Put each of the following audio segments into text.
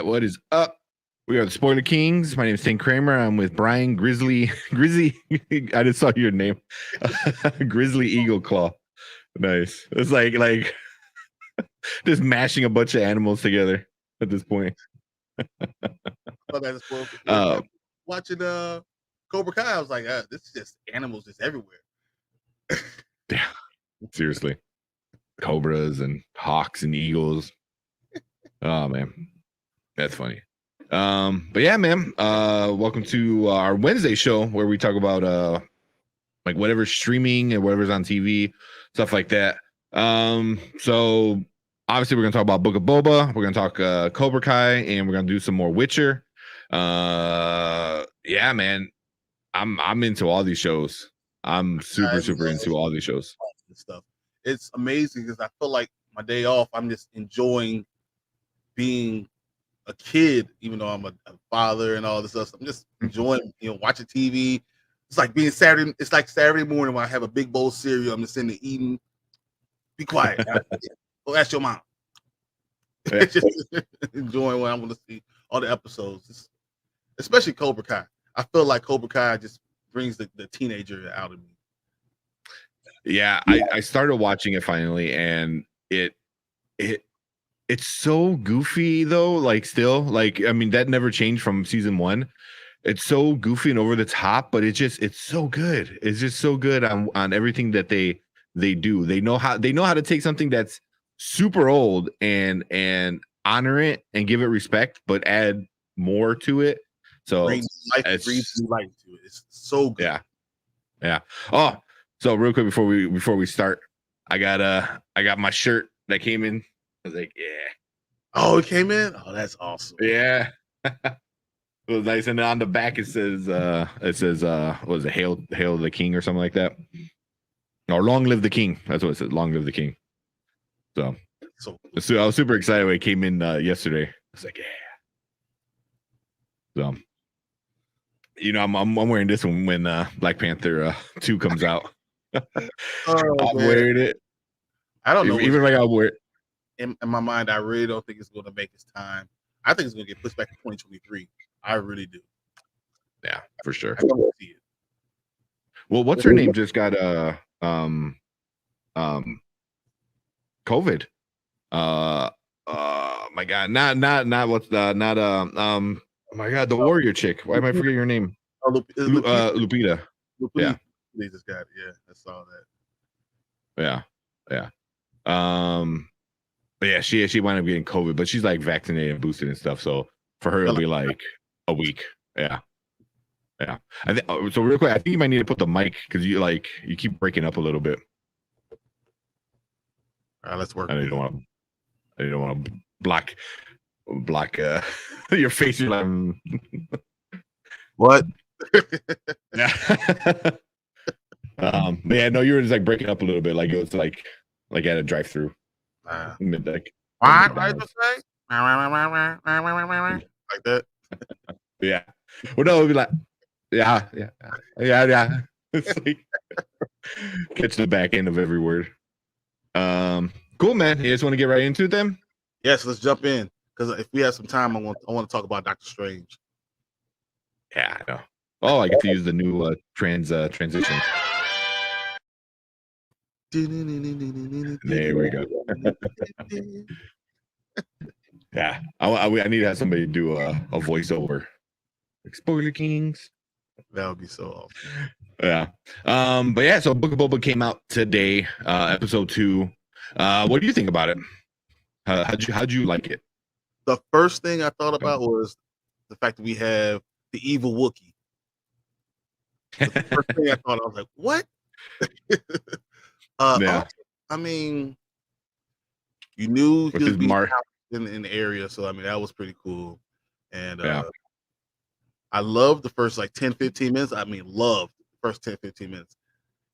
What is up? We are the Spoiler Kings. My name is St. Kramer. I'm with Brian Grizzly. I just saw your name. Grizzly Eagle Claw. Nice. It's like just mashing a bunch of animals together at this point. Watching Cobra Kai, I was like, this is just animals just everywhere. Yeah, seriously. Cobras and hawks and eagles. Oh man, that's funny. But yeah, man. Welcome to our Wednesday show where we talk about like whatever's streaming and whatever's on TV, stuff like that. So obviously we're gonna talk about Book of Boba, we're gonna talk Cobra Kai, and we're gonna do some more Witcher. Yeah, man. I'm into all these shows. I'm super into all these shows. Stuff. It's amazing because I feel like my day off, I'm just enjoying being a kid, even though I'm a father and all this stuff. I'm just enjoying, watching TV. It's like being Saturday. It's like Saturday morning when I have a big bowl of cereal. I'm just sitting there eating. Be quiet. Go ask your mom. Yeah. Just enjoying what I'm going to see all the episodes, especially Cobra Kai. I feel like Cobra Kai just brings the teenager out of me. Yeah, I started watching it finally, and it's so goofy though. Like still, like I mean, that never changed from season one. It's so goofy and over the top, but it's so good. It's just so good on everything that they do. They know how to take something that's super old and honor it and give it respect, but add more to it. So breathe life to it. It's so good. Yeah. Oh, so real quick before we start, I got my shirt that came in. I was like, yeah. Oh, it came in? Oh, that's awesome. Yeah. It was nice. And then on the back it says what was it, Hail the King or something like that. Or Long Live the King. That's what it said. Long Live the King. So I was super excited when it came in yesterday. I was like, yeah. So I'm wearing this one when Black Panther 2 comes out. I'm wearing it. I don't know. Even like I'll wear it. In my mind, I really don't think it's going to make its time. I think it's going to get pushed back to 2023. I really do. Yeah, for sure. I don't see it. Well, what's her name? Just got COVID. My God, not what's the not oh my God, the warrior chick. Why am I forgetting her name? Lupita. Yeah, they just got it. Yeah, I saw that. Yeah. But yeah, she wound up getting COVID, but she's like vaccinated and boosted and stuff. So for her, it'll be like a week. Yeah. I think so. Real quick, I think you might need to put the mic because you keep breaking up a little bit. All right, let's work. I don't want to block your face. You're like, what? Yeah. Yeah, no, you were just like breaking up a little bit, like it was like at a drive-through. Midnight. Like that. Yeah. Well, no, it'd be like, yeah. It's like catching the back end of every word. Cool, man. You just want to get right into it then? Yes, let's jump in because if we have some time, I want to talk about Doctor Strange. Yeah, I know. Oh, I get to use the new transition. There we go. Yeah, I need to have somebody do a voiceover. Like Spoiler Kings. That would be so awesome. Yeah. But yeah, so Book of Boba came out today, episode 2. What do you think about it? How'd you like it? The first thing I thought about was the fact that we have the evil Wookiee. The first thing I thought, I was like, what? Yeah. I mean, you knew he was being in the area, so I mean that was pretty cool. And I loved the first 10-15 minutes. I mean, loved the first 10-15 minutes.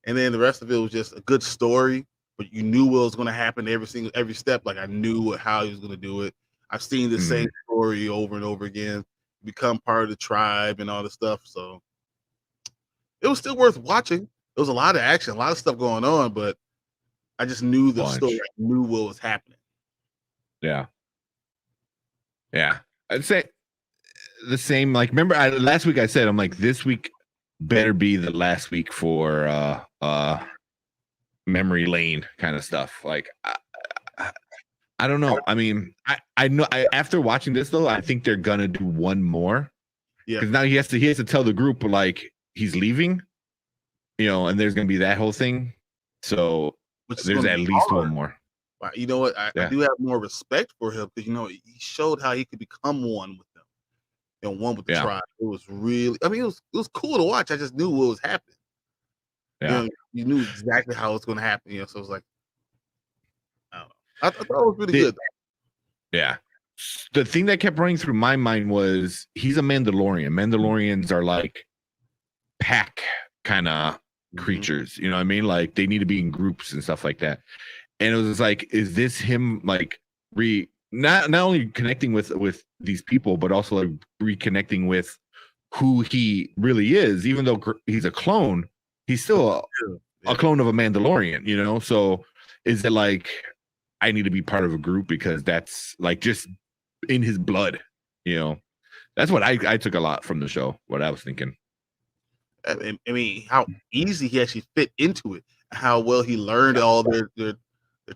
And then the rest of it was just a good story, but you knew what was going to happen every step. Like I knew how he was going to do it. I've seen the same story over and over again, become part of the tribe and all this stuff. So it was still worth watching. There was a lot of action, a lot of stuff going on, but I just knew the story. I knew what was happening. Yeah. I'd say the same. Like, remember last week I said I'm like, this week better be the last week for memory lane kind of stuff. Like, I don't know. I mean, I know after watching this though, I think they're gonna do one more. Yeah. Because now he has to tell the group like he's leaving, and there's gonna be that whole thing. So there's at least one more. You know what? I do have more respect for him because he showed how he could become one with them, one with the tribe. It was really, I mean, it was cool to watch. I just knew what was happening. Yeah, you knew exactly how it was going to happen. So it was like, I don't know. I thought it was really good. Yeah. The thing that kept running through my mind was he's a Mandalorian. Mandalorians are like pack kind of creatures. You know what I mean? Like they need to be in groups and stuff like that. And it was like, is this him like not only connecting with these people, but also like reconnecting with who he really is? Even though he's a clone, he's still a clone of a Mandalorian, So is it like I need to be part of a group because that's like just in his blood, That's what I took a lot from the show, what I was thinking. I mean, how easy he actually fit into it, how well he learned all their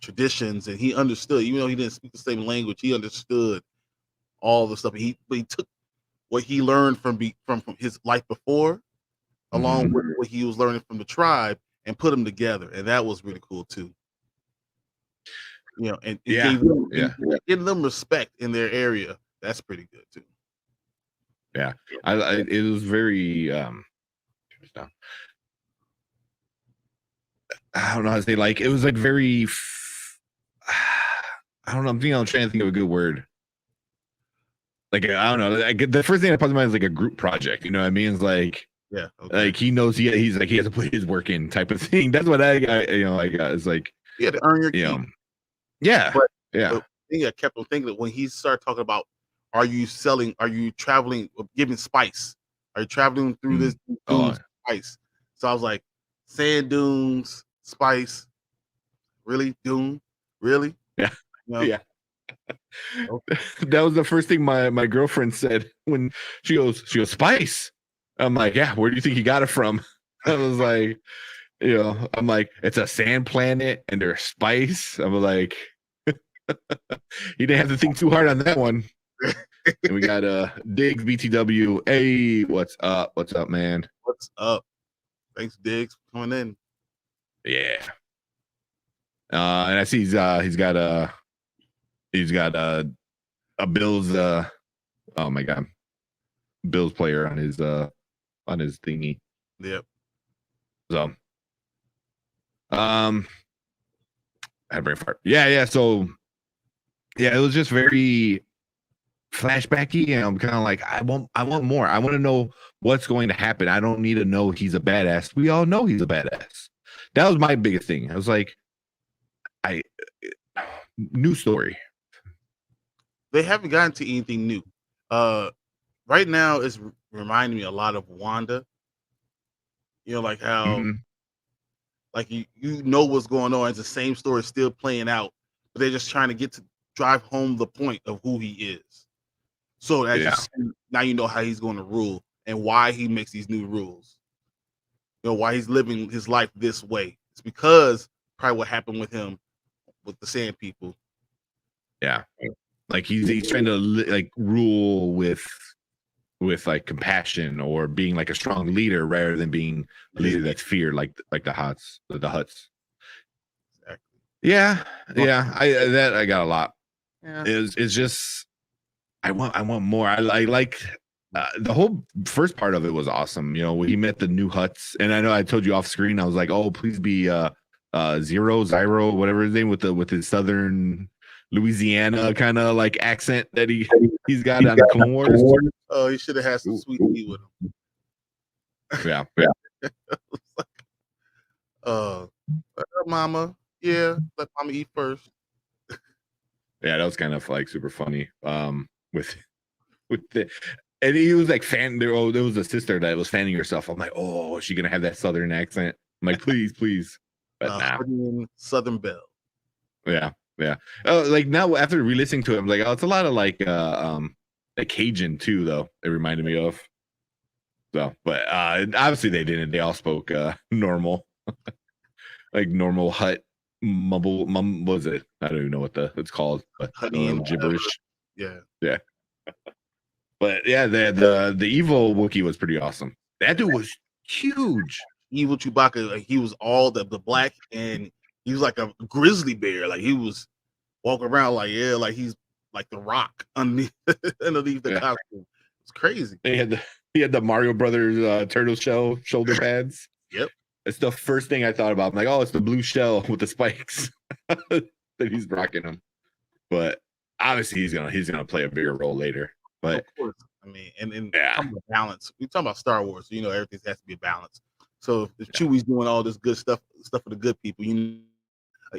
traditions, and he understood, even though he didn't speak the same language, he understood all the stuff. He took what he learned from his life before, along with what he was learning from the tribe, and put them together, and that was really cool too. And giving them respect in their area, that's pretty good too. Yeah, it was very. I don't know how to say, like, it was like very. I don't know. I'm trying to think of a good word. Like, I don't know. Like, the first thing that pops in my mind is like a group project. You know what I mean? It's like, like he knows he's like he has to put his work in type of thing. That's what I got. It's like you had to earn your keep. Yeah, but the thing I kept on thinking that when he started talking about, are you traveling, giving spice? Are you traveling through this spice? So I was like, sand dunes, spice, really, dune, really? Yeah, yeah. That was the first thing my girlfriend said when she goes, spice. I'm like, yeah, where do you think he got it from? I was like, I'm like, it's a sand planet and there's spice. I'm like, he didn't have to think too hard on that one. And we got Diggs BTW. Hey, what's up? What's up, man? What's up? Thanks, Diggs, for coming in. Yeah. And I see he's got a Bills oh my god, Bills player on his thingy. Yep. So I had brain fart. Yeah. So yeah, it was just very flashbacky, and I'm kind of like, I want more. I want to know what's going to happen. I don't need to know he's a badass. We all know he's a badass. That was my biggest thing. I was like, new story. They haven't gotten to anything new. Right now it's reminding me a lot of Wanda. Like how like you know what's going on. It's the same story still playing out, but they're just trying to drive home the point of who he is. So now you know how he's going to rule and why he makes these new rules. Why he's living his life this way. It's because probably what happened with him with the Sand People. Yeah, like he's trying to like rule with like compassion or being like a strong leader rather than being a leader that's feared, like the Huts. Exactly. Yeah. I got a lot. Yeah. It's just I want more. I like the whole first part of it was awesome. When he met the new Huts, and I know I told you off screen, I was like, oh, please be Zyro, whatever his name, with his southern Louisiana kind of like accent that he's got on the Clone Wars. Oh, he should have had some sweet tea with him. Yeah. Mama. Yeah, let Mama eat first. Yeah, that was kind of like super funny. With the, and he was like there was a sister that was fanning herself. I'm like, oh, is she gonna have that southern accent? I'm like, please. But nah. Southern Belle. Yeah. Oh, like now after re-listening to it, I'm like, oh, it's a lot of like Cajun too, though. It reminded me of. So, but obviously they didn't. They all spoke normal, like normal hut mumble. What was it? I don't even know what it's called, but Honey and gibberish. Yeah. But yeah, the evil Wookiee was pretty awesome. That dude was huge. Evil Chewbacca, like he was all the black, and he was like a grizzly bear. Like he was walking around like he's like the Rock underneath the costume. It's crazy. He had the Mario Brothers turtle shell shoulder pads. Yep. It's the first thing I thought about. I'm like, oh, it's the blue shell with the spikes that he's rocking them. But obviously he's gonna play a bigger role later. But of course, I mean, and talking about balance. We talk about Star Wars, so everything has to be a balance. So if Chewie's doing all this good stuff for the good people, an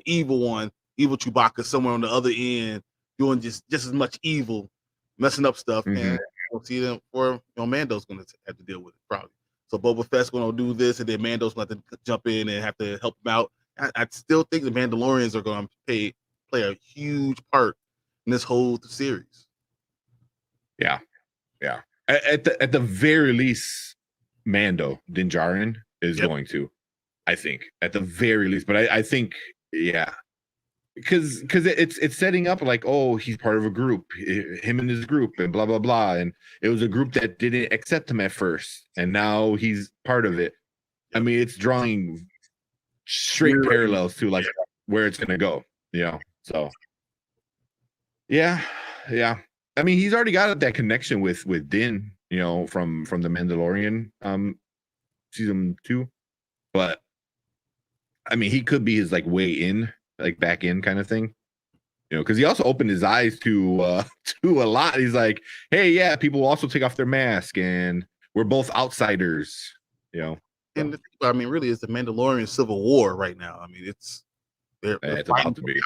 evil Chewbacca somewhere on the other end doing just as much evil, messing up stuff, and we'll see them. Or Mando's going to have to deal with it probably. So Boba Fett's going to do this, and then Mando's going to jump in and have to help him out. I still think the Mandalorians are going to play a huge part in this whole series. Yeah. At the very least, Mando Din Djarin is going to, I think, at the very least. But I think, because it's setting up like, oh, he's part of a group, him and his group, and blah blah blah, and it was a group that didn't accept him at first, and now he's part of it. I mean, it's drawing straight parallels to like where it's gonna go, So, yeah. I mean, he's already got that connection with Din, from the Mandalorian season 2. But I mean, he could be his like way in, like back in kind of thing. Because he also opened his eyes to a lot. He's like, hey, yeah, people will also take off their mask, and we're both outsiders, And I mean, really, it's the Mandalorian civil war right now. I mean, it's about to be.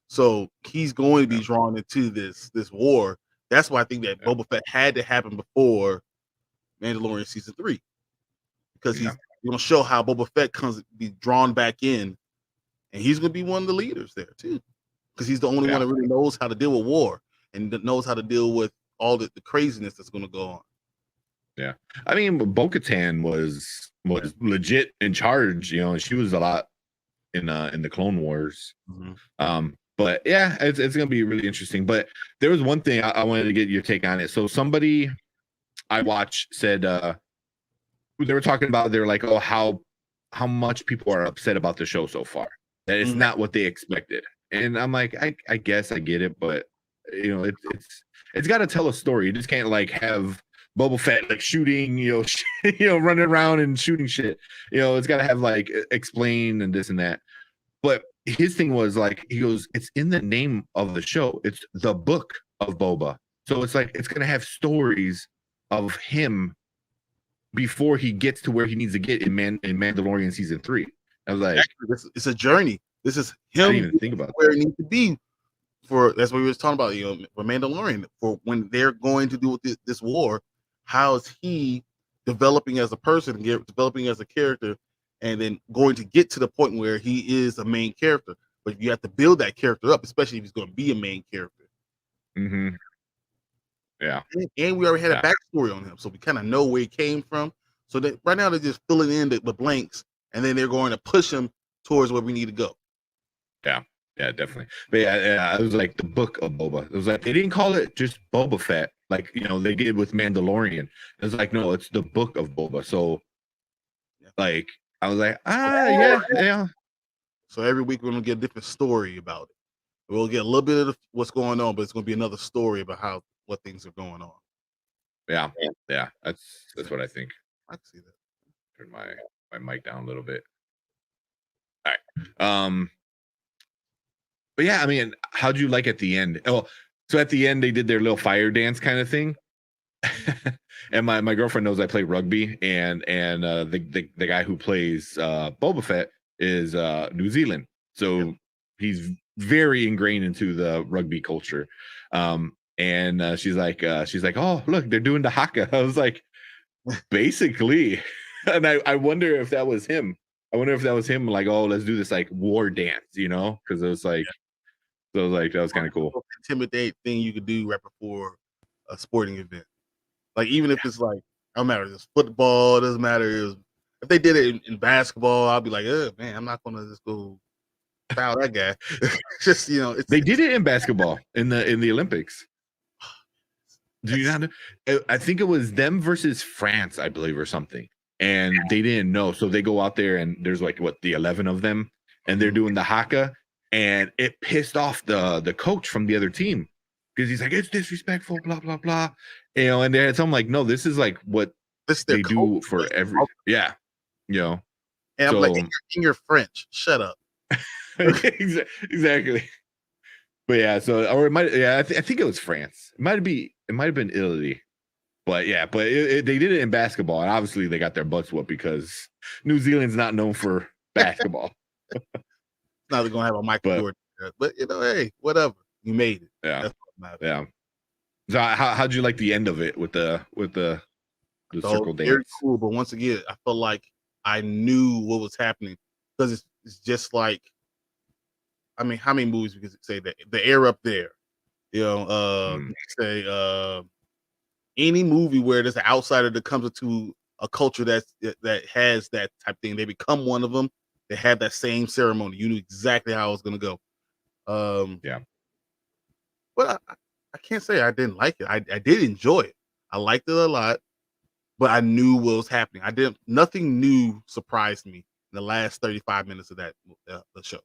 So he's going to be drawn into this war. That's why I think that Boba Fett had to happen before Mandalorian season 3, because he's going to show how Boba Fett comes to be drawn back in, and he's going to be one of the leaders there too, because he's the only one that really knows how to deal with war and knows how to deal with all the craziness that's going to go on. Yeah, I mean, Bo-Katan was legit in charge, and she was a lot in the Clone Wars. But yeah, it's gonna be really interesting. But there was one thing I wanted to get your take on it. So somebody I watched said they were talking about, they're like, oh, how much people are upset about the show so far, that it's not what they expected. And I'm like, I guess I get it, but it's got to tell a story. You just can't like have Boba Fett like shooting, running around and shooting shit. It's got to have like explain and this and that. But his thing was like, he goes, it's in the name of the show. It's the book of Boba. So it's like, it's going to have stories of him before he gets to where he needs to get in Mandalorian season 3. I was like, actually, it's a journey. This is him. I didn't even think about where it needs to be. That's what we were talking about, for Mandalorian, for when they're going to do this war. How is he developing as a person, developing as a character, and then going to get to the point where he is a main character? But you have to build that character up, especially if he's going to be a main character. Yeah. And we already had a backstory on him, so we kind of know where he came from. So that right now they're just filling in the blanks, and then they're going to push him towards where we need to go. Yeah, definitely. But it was like the book of Boba. It was like they didn't call it just Boba Fett, like they did with Mandalorian. It was like, no, it's the book of Boba. So like I was like, yeah. So every week we're gonna get a different story about it. We'll get a little bit of what's going on, but it's gonna be another story about what things are going on. Yeah. That's what I think. I can see that. Turn my mic down a little bit. All right. But yeah, I mean, how'd you like at the end? Oh, so at the end they did their little fire dance kind of thing. And my girlfriend knows I play rugby, and the guy who plays Boba Fett is New Zealand, so he's very ingrained into the rugby culture. And she's like, oh, look, they're doing the haka. I was like, basically. And I wonder if that was him. Like, oh, let's do this like war dance, because it was like, so it was like, that was kind of cool. Intimidate thing you could do right before a sporting event. Like even if it's like, I don't matter, it's football, it doesn't matter. If they did it in basketball, I'll be like, man, I'm not gonna just go foul that guy. Just they did it in basketball in the Olympics. Do you not know? I think it was them versus France, I believe, or something. And they didn't know, so they go out there and there's like the 11 of them, and they're doing the haka, and it pissed off the coach from the other team because he's like, it's disrespectful, blah blah blah, and so I'm like, no, this is like what they do for every, yeah, And so, I'm like, and you're French, shut up. Exactly. But yeah, so or it might, I think it was France. It might have been Italy. But yeah, they did it in basketball, and obviously they got their butts whooped because New Zealand's not known for basketball. Now they're gonna have a Michael Jordan, but hey, whatever. You made it. Yeah, yeah. So how'd you like the end of it with the circle dance? Very cool, but once again, I felt like I knew what was happening because it's just like, I mean, how many movies we can say that the air up there, say any movie where there's an outsider that comes into a culture that has that type thing, they become one of them. They have that same ceremony. You knew exactly how it was gonna go. Yeah. But I can't say I didn't like it. I did enjoy it. I liked it a lot, but I knew what was happening. Nothing new surprised me in the last 35 minutes of that the show.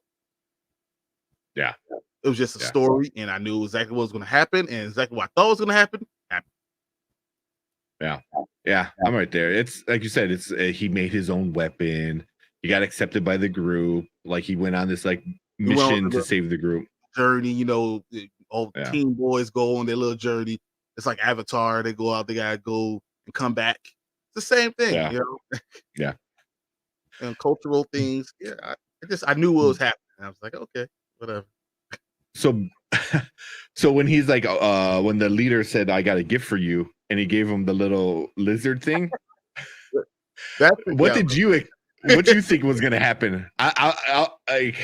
Yeah. It was just a story, and I knew exactly what was going to happen, and exactly what I thought was going to happen happened. Yeah, I'm right there. It's like you said, it's he made his own weapon. He got accepted by the group. Like he went on this like mission to save the group. Journey, all teen boys go on their little journey. It's like Avatar. They go out, they gotta go and come back. It's the same thing, Yeah. And cultural things. Yeah, I knew what was happening. I was like, okay, whatever. So when he's like, when the leader said, "I got a gift for you," and he gave him the little lizard thing, what do you think was gonna happen? I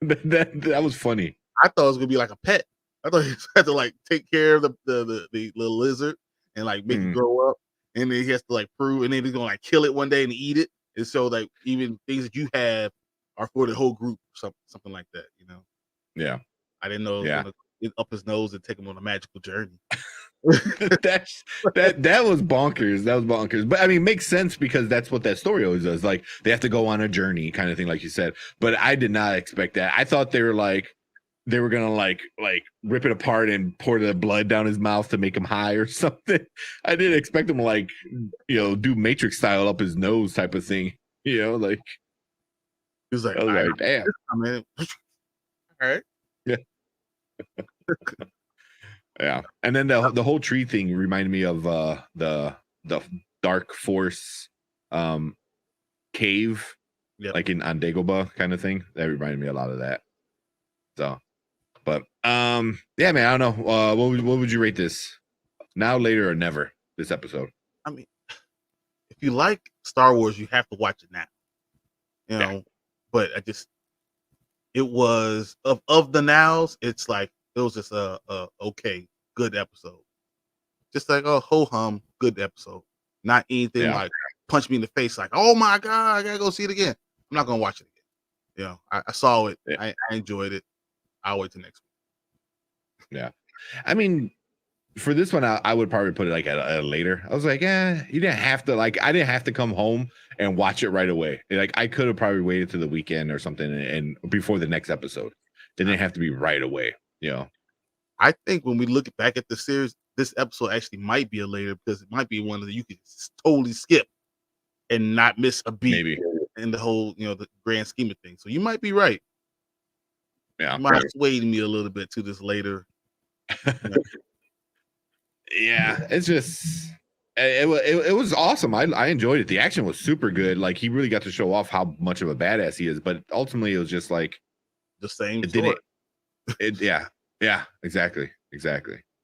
that was funny. I thought it was gonna be like a pet. I thought he had to like take care of the little lizard and like make it grow up, and then he has to like prove, and then he's gonna like kill it one day and eat it, and so like even things that you have are for the whole group, something like that, Yeah. I didn't know it was gonna get up his nose and take him on a magical journey. that was bonkers. That was bonkers. But I mean, it makes sense because that's what that story always does. Like they have to go on a journey, kind of thing, like you said. But I did not expect that. I thought they were gonna like rip it apart and pour the blood down his mouth to make him high or something. I didn't expect him to like do Matrix style up his nose type of thing. Like he was like, damn. All right. Yeah. Yeah, and then the whole tree thing reminded me of the Dark Force cave, like on Dagobah kind of thing. That reminded me a lot of that. So, but yeah, man, I don't know. What would you rate this? Now, later, or never? This episode. I mean, if you like Star Wars, you have to watch it now. But it was of the nows. It's like it was just a okay, good episode. Just like a ho hum, good episode. Not anything like punch me in the face. Like, oh my god, I gotta go see it again. I'm not gonna watch it again. I saw it. I enjoyed it. I'll wait till next week. Yeah, I mean, for this one, I would probably put it like at later. I was like, you didn't have to I didn't have to come home and watch it right away. Like I could have probably waited to the weekend or something and before the next episode. It didn't have to be right away. I think when we look back at the series, this episode actually might be a later because it might be one that you could totally skip and not miss a beat. Maybe in the whole, the grand scheme of things. So you might be right. Yeah, you might have swayed me a little bit to this later. Yeah, it's just it was awesome. I enjoyed it. The action was super good. Like he really got to show off how much of a badass he is. But ultimately, it was just like the same. It didn't. Yeah, exactly.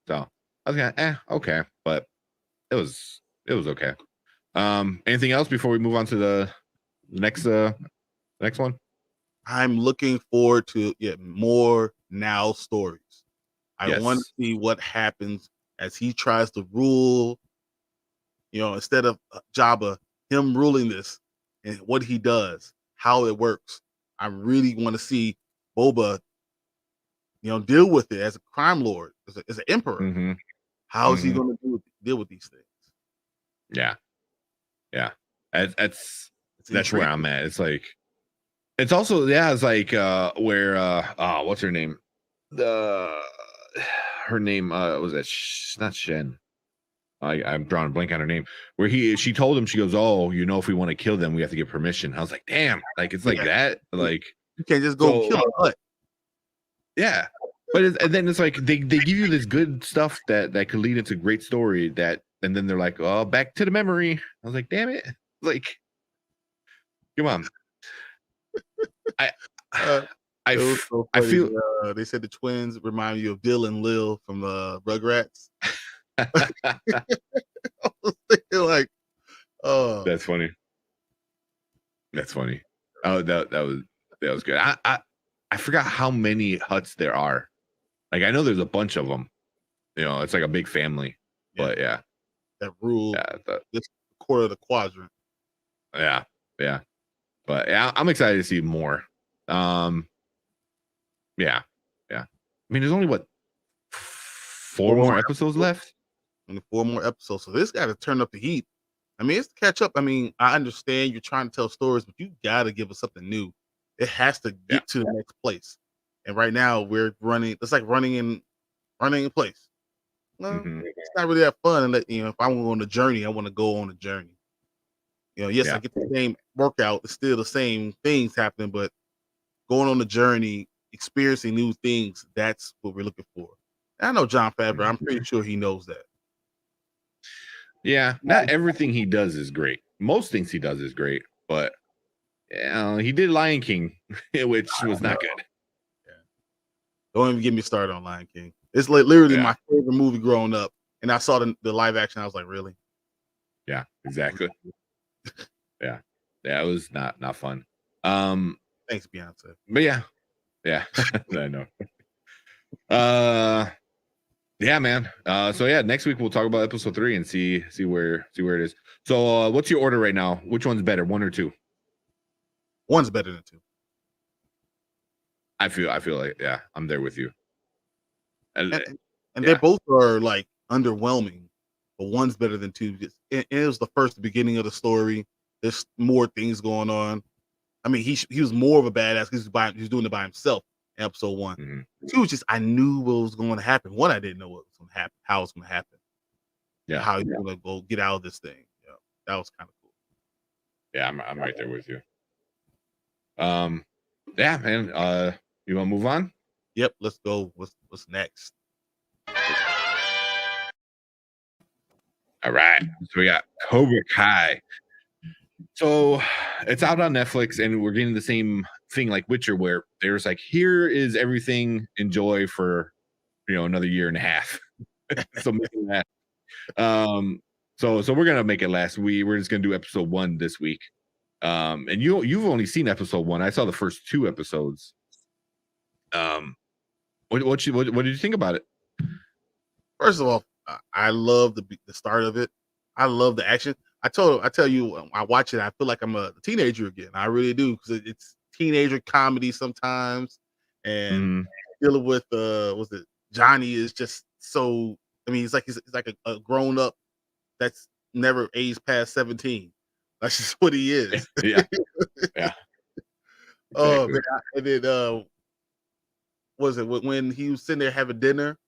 So I was gonna, okay, but it was okay. Anything else before we move on to the next one? I'm looking forward to more now stories. I want to see what happens as he tries to rule, instead of Jabba, him ruling this and what he does, how it works. I really want to see Boba, deal with it as a crime lord, as an emperor. Mm-hmm. How is he going to deal with these things? Yeah. That's where I'm at. It's like, it's also, it's like where what's her name? Her name was that not Shen. I'm drawing a blank on her name. Where she told him, she goes, "Oh, if we want to kill them, we have to get permission." I was like, "Damn!" Like it's like that. Like you can't just go kill a hut. Yeah, but and then it's like they give you this good stuff that could lead into great story. And then they're like, "Oh, back to the memory." I was like, "Damn it!" Like, come on. I feel they said the twins remind you of Dill and Lil from Rugrats. Like, oh, that's funny. That's funny. Oh, that was good. I forgot how many huts there are. Like I know there's a bunch of them. It's like a big family. But yeah, that rule. This quarter of the quadrant. Yeah. But yeah, I'm excited to see more. Yeah. I mean, there's only 4 more episodes left. Only 4 more episodes, so this got to turn up the heat. I mean, it's to catch up. I mean, I understand you're trying to tell stories, but you got to give us something new. It has to get to the next place. And right now we're running. It's like running in place. No, it's not really that fun. And if I want to go on a journey, I want to go on a journey. Yes, I get the same workout. It's still the same things happening, but going on a journey, experiencing new things, that's what we're looking for. And I know Jon Favreau. I'm pretty sure he knows that. Yeah, not everything he does is great. Most things he does is great, but he did Lion King, which was not good. Yeah. Don't even get me started on Lion King. It's like literally my favorite movie growing up, and I saw the live action. I was like, really? Yeah, exactly. Yeah, it was not fun. Thanks, Beyonce. But yeah, I know. Yeah, man. So yeah, next week we'll talk about episode 3 and see where it is. So what's your order right now? Which one's better, 1 or 2? One's better than 2. I feel like I'm there with you. And they both are like underwhelming, but one's better than 2. It was the beginning of the story. There's more things going on. I mean, he was more of a badass because he was doing it by himself in episode 1. Mm-hmm. 2 was just, I knew what was going to happen. 1, I didn't know what was going to happen, how it was going to happen. Yeah, how he's going to go get out of this thing. Yeah, that was kind of cool. Yeah, I'm right there with you. Yeah, man. You want to move on? Yep, let's go. What's next? All right, so we got Cobra Kai. So it's out on Netflix, and we're getting the same thing like Witcher, where there's like, here is everything, enjoy for another year and a half. So making that. So we're gonna make it last. We're just gonna do episode 1 this week. And you've only seen episode 1. I saw the first 2 episodes. What did you think about it? First of all, I love the start of it. I love the action. I tell you, I watch it, I feel like I'm a teenager again. I really do, because it's teenager comedy sometimes, and dealing with Johnny is just so. I mean, he's like a grown up that's never aged past 17. That's just what he is. Yeah. Oh man, and then was it when he was sitting there having dinner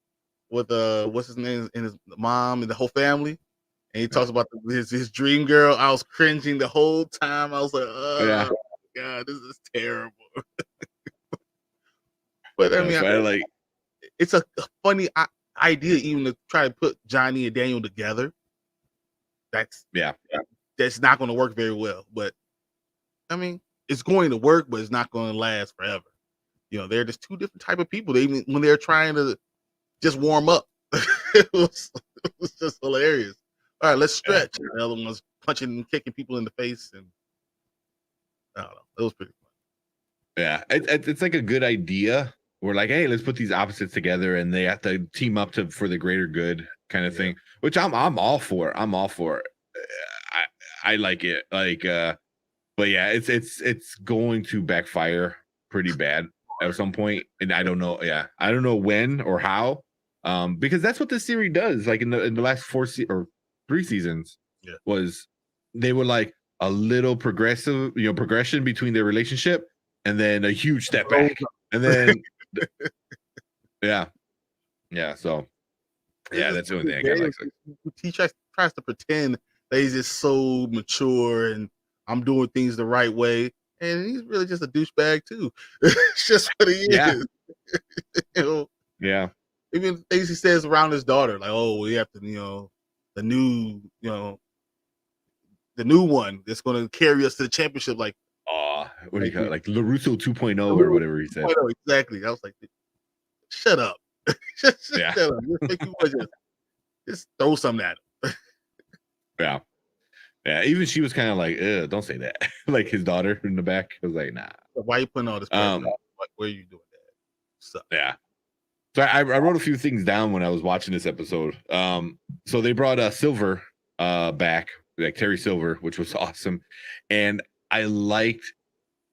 with what's his name, and his mom and the whole family, and he talks about his dream girl. I was cringing the whole time. I was like, oh God, this is terrible. But I mean, it's a funny idea even to try to put Johnny and Daniel together. That's not going to work very well. But I mean, it's going to work, but it's not going to last forever. They're just 2 different type of people. When they're trying to just warm up, it was just hilarious. All right, let's stretch. The other one was punching and kicking people in the face, and I don't know. It was pretty fun. Yeah, it's like a good idea. We're like, hey, let's put these opposites together, and they have to team up for the greater good. kind of thing, which I'm all for. I'm all for. I like it. Like, but yeah, it's going to backfire pretty bad at some point, and I don't know. Yeah, I don't know when or how. Because that's what this series does. Like in the last 3 seasons, was they were like a little progression between their relationship, and then a huge step back, and then yeah. So yeah, that's the only thing I kind of like. He tries to pretend that he's just so mature and I'm doing things the right way, and he's really just a douchebag too. It's just what he is. Yeah. Even things he says around his daughter, like, "Oh, we have to, the new, the new one that's going to carry us to the championship." Like, what do you call it? Like LaRusso 2.0 or whatever he said. Exactly. I was like, shut up. Just shut up. Just throw something at him. Yeah. Even she was kind of like, don't say that. Like his daughter in the back. I was like, nah. Why are you putting all this pressure? Where are you doing that? So. Yeah. So I wrote a few things down when I was watching this episode. So they brought Silver back, like Terry Silver, which was awesome. And I liked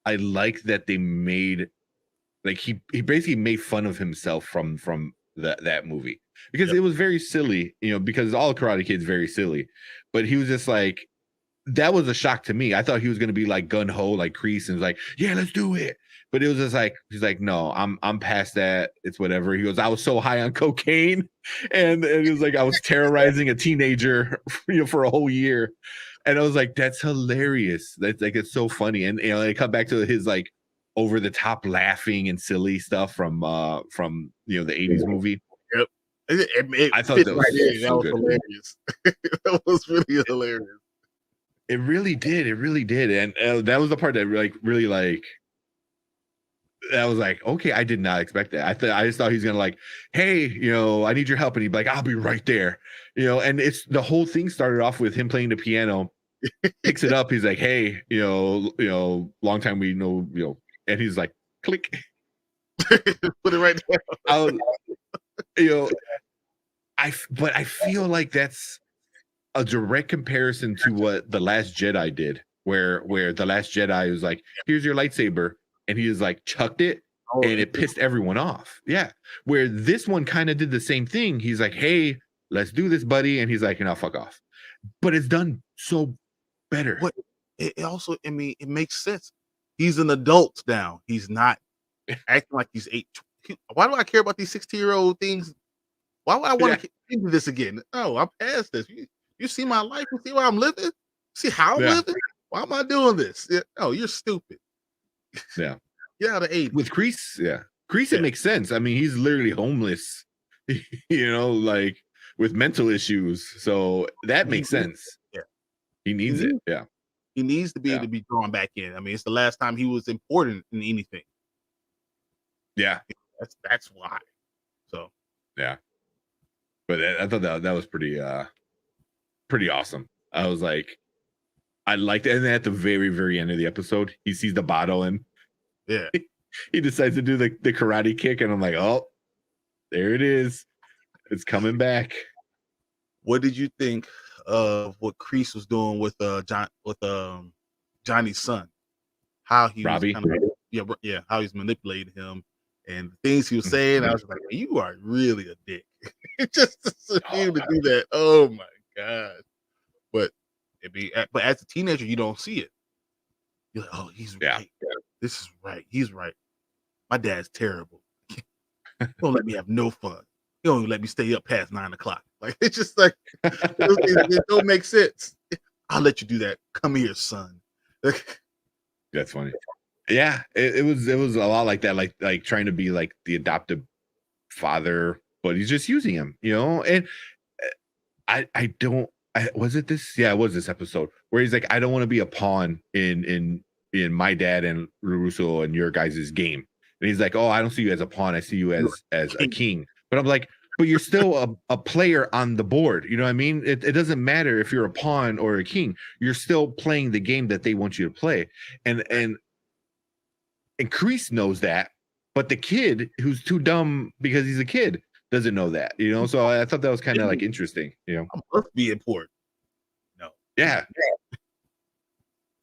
that they made, like, he basically made fun of himself from that movie, because it was very silly, because all Karate Kid's very silly, but he was just like, that was a shock to me. I thought he was going to be like gun ho, like Kreese, and like, yeah, let's do it. But it was just like, he's like, no, I'm past that. It's whatever. He goes, I was so high on cocaine, and it was like I was terrorizing a teenager, for a whole year. And I was like, that's hilarious. That's like, it's so funny. And they come back to his like over the top laughing and silly stuff from the 80s movie. Yep. I thought that was hilarious. That was really hilarious. It really did. And that was the part that really like, that was like, okay, I did not expect that. I just thought he's gonna like, hey, I need your help, and he'd be like, I'll be right there, and it's the whole thing started off with him playing the piano, picks it up, he's like, hey, long time we know, and he's like, click, put it right there. But I feel like that's a direct comparison to what The Last Jedi did, where The Last Jedi was like, here's your lightsaber. And he was like chucked it, and it pissed everyone off. Yeah. Where this one kind of did the same thing. He's like, hey, let's do this, buddy. And he's like, fuck off. But it's done so better. What it also, it makes sense. He's an adult now. He's not acting like he's 8. Why do I care about these 16-year-old things? Why would I want to get into this again? Oh, I'm past this. You see my life? You see where I'm living? See how I'm living? Why am I doing this? Oh, you're stupid. Yeah. Yeah, the 80s. With Kreese, Kreese, it makes sense. I mean, he's literally homeless, like with mental issues. So that makes sense. Yeah. He needs it. Yeah. He needs to be able to be drawn back in. I mean, it's the last time he was important in anything. Yeah. That's why. So yeah. But I thought that was pretty awesome. I was like, I liked it. And then at the very, very end of the episode, he sees the bottle and he decides to do the karate kick. And I'm like, oh, there it is. It's coming back. What did you think of what Kreese was doing with Johnny's son? How he Robbie? Was how he's manipulating him and the things he was saying. I was like, you are really a dick. Just to do that. Oh my God. But as a teenager, you don't see it. You're like, oh, he's right. This is right. He's right. My dad's terrible. He don't let me have no fun. He don't even let me stay up past 9 o'clock. Like, it's just like, it don't make sense. I'll let you do that. Come here, son. That's funny. Yeah, it was a lot like that, like trying to be like the adoptive father, but he's just using him, and was it this? Yeah, it was this episode where he's like, I don't want to be a pawn in my dad and LaRusso and your guys' game. And he's like, oh, I don't see you as a pawn. I see you as a king. But I'm like, but you're still a player on the board. You know what I mean? It doesn't matter if you're a pawn or a king. You're still playing the game that they want you to play. And Kreese knows that. But the kid, who's too dumb because he's a kid, doesn't know that, you know. So I thought that was kind of like interesting, you know. I must be important. No. Yeah.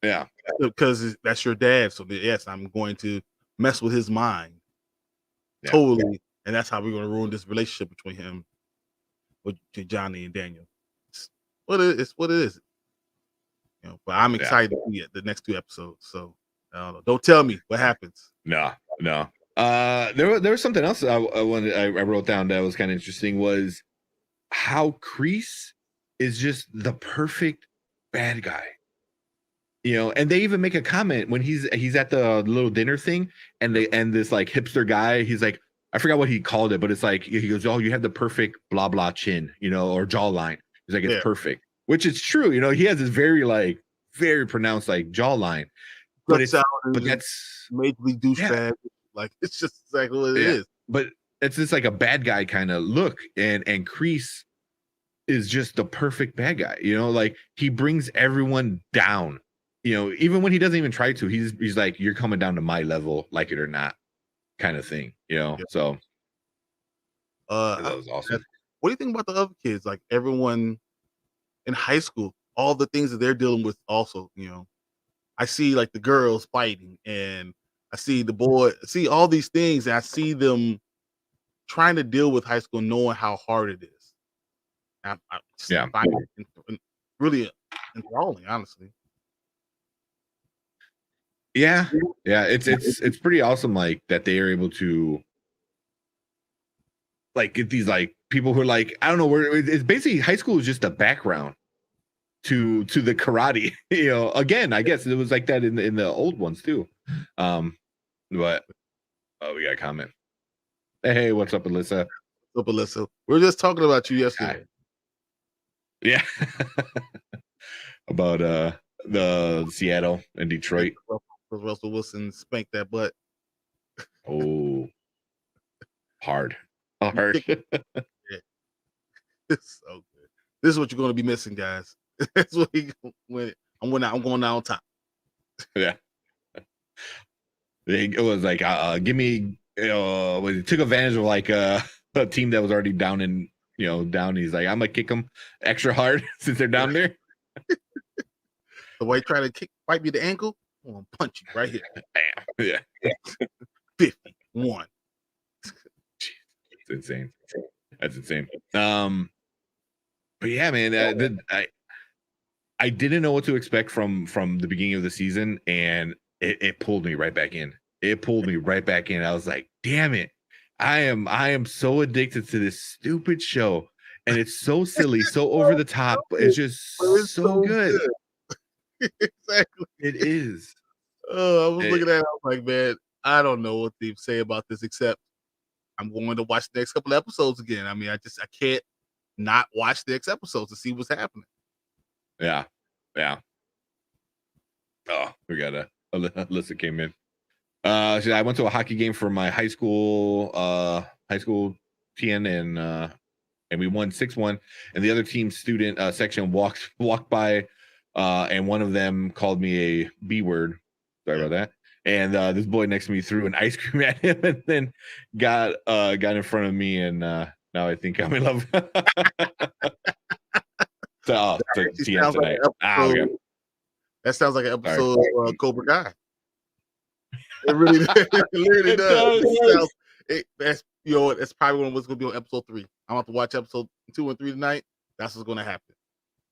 Yeah. Because that's your dad. So yes, I'm going to mess with his mind. Yeah. Totally. And that's how we're going to ruin this relationship between him, with Johnny and Daniel. It's what it is. You know, but I'm excited to see the next 2 episodes. So don't tell me what happens. No. There was something else I wrote down that was kind of interesting, was how Kreese is just the perfect bad guy. You know, and they even make a comment when he's at the little dinner thing, and this like hipster guy, he's like, I forgot what he called it, but it's like, he goes, "Oh, you have the perfect blah blah chin, you know, or jawline." He's like, "It's perfect," which is true. You know, he has this very pronounced like jawline, but that's majorly douchebag. Like, it's just exactly what it is. But it's just like a bad guy kind of look, and Kreese is just the perfect bad guy. You know, like he brings everyone down. You know, even when he doesn't even try to, he's like, "You're coming down to my level, like it or not," kind of thing. You know, so that was awesome. What do you think about the other kids? Like everyone in high school, all the things that they're dealing with. Also, you know, I see like the girls fighting, and I see the boy, see all these things, and I see them trying to deal with high school, knowing how hard it is. I find it really enthralling, honestly. Yeah, it's pretty awesome, like that they are able to like get these like people who are like, I don't know, where it's basically high school is just a background to the karate. You know, again, I guess it was like that in the old ones too. But we got a comment. Hey, what's up, Alyssa? What's up, Alyssa? We were just talking about you yesterday. Yeah. About the Seattle and Detroit. Russell Wilson spanked that butt. Oh, hard. It's so good. This is what you're going to be missing, guys. That's what I'm going out on top. Yeah. It was like, give me, it took advantage of like a team that was already down in, you know, down. He's like, I'm gonna kick them extra hard since they're down there. The way trying to fight me the ankle, I'm gonna punch you right here. Bam. Yeah. 51. It's insane. That's insane. But yeah, man, I didn't know what to expect from the beginning of the season, and it pulled me right back in. It pulled me right back in. I was like, damn it. I am so addicted to this stupid show, and it's so silly, so over the top, but it's just so good. Exactly. It is. I was looking at it, I was like, man, I don't know what to say about this, except I'm going to watch the next couple of episodes again. I mean, I can't not watch the next episodes to see what's happening. Yeah. Oh, we got Alyssa came in. I went to a hockey game for my high school TN, and we won 6-1. And the other team student section walked by, and one of them called me a B word. Sorry about that. And this boy next to me threw an ice cream at him, and then got in front of me, and now I think I'm in love. So TN tonight. That sounds like an episode of Cobra Kai. It really, it literally does. That's, you know, it's probably what's going to be on episode 3. I'm about to watch episode 2 and 3 tonight. That's what's going to happen.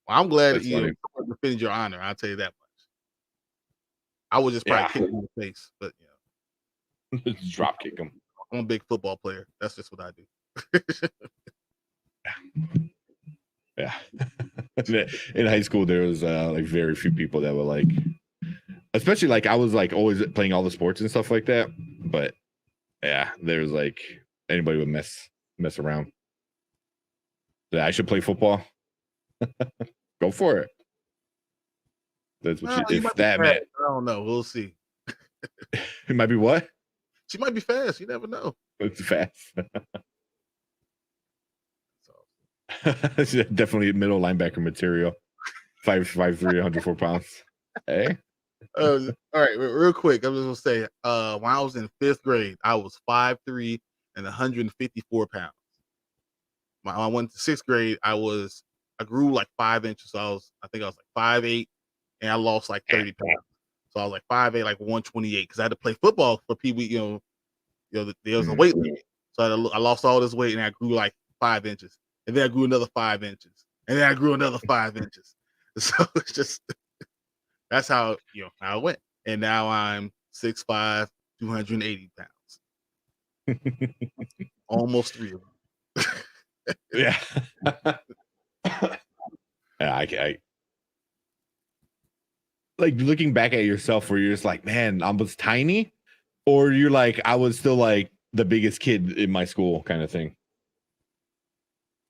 Well, I'm glad that you defended your honor. I'll tell you that much. I would just probably kick him in the face, but you know, just drop kick him. I'm a big football player. That's just what I do. Yeah. In high school, there was like very few people that were like, especially like I was like always playing all the sports and stuff like that. But yeah, there's like anybody would mess around. Yeah, I should play football. Go for it. That's what if that man. I don't know. We'll see. It might be what? She might be fast. You never know. It's fast. Definitely middle linebacker material. 5'3", 104 pounds. Hey. All right, real quick. I'm just gonna say, when I was in 5th grade, I was 5'3" and 154 pounds. I went to 6th grade. I grew like 5 inches. So I think I was like 5'8", and I lost like 30 pounds. So I was like 5'8", like 128, because I had to play football for Pee Wee. There was a weight limit, so I lost all this weight, and I grew like 5 inches, and then I grew another 5 inches, and then I grew another 5 inches. So it's just that's how how it went, and now I'm 6'5", 280 pounds, almost 3 of them. Yeah. Yeah, I like looking back at yourself where you're just like, man, I was tiny, or you're like, I was still like the biggest kid in my school kind of thing.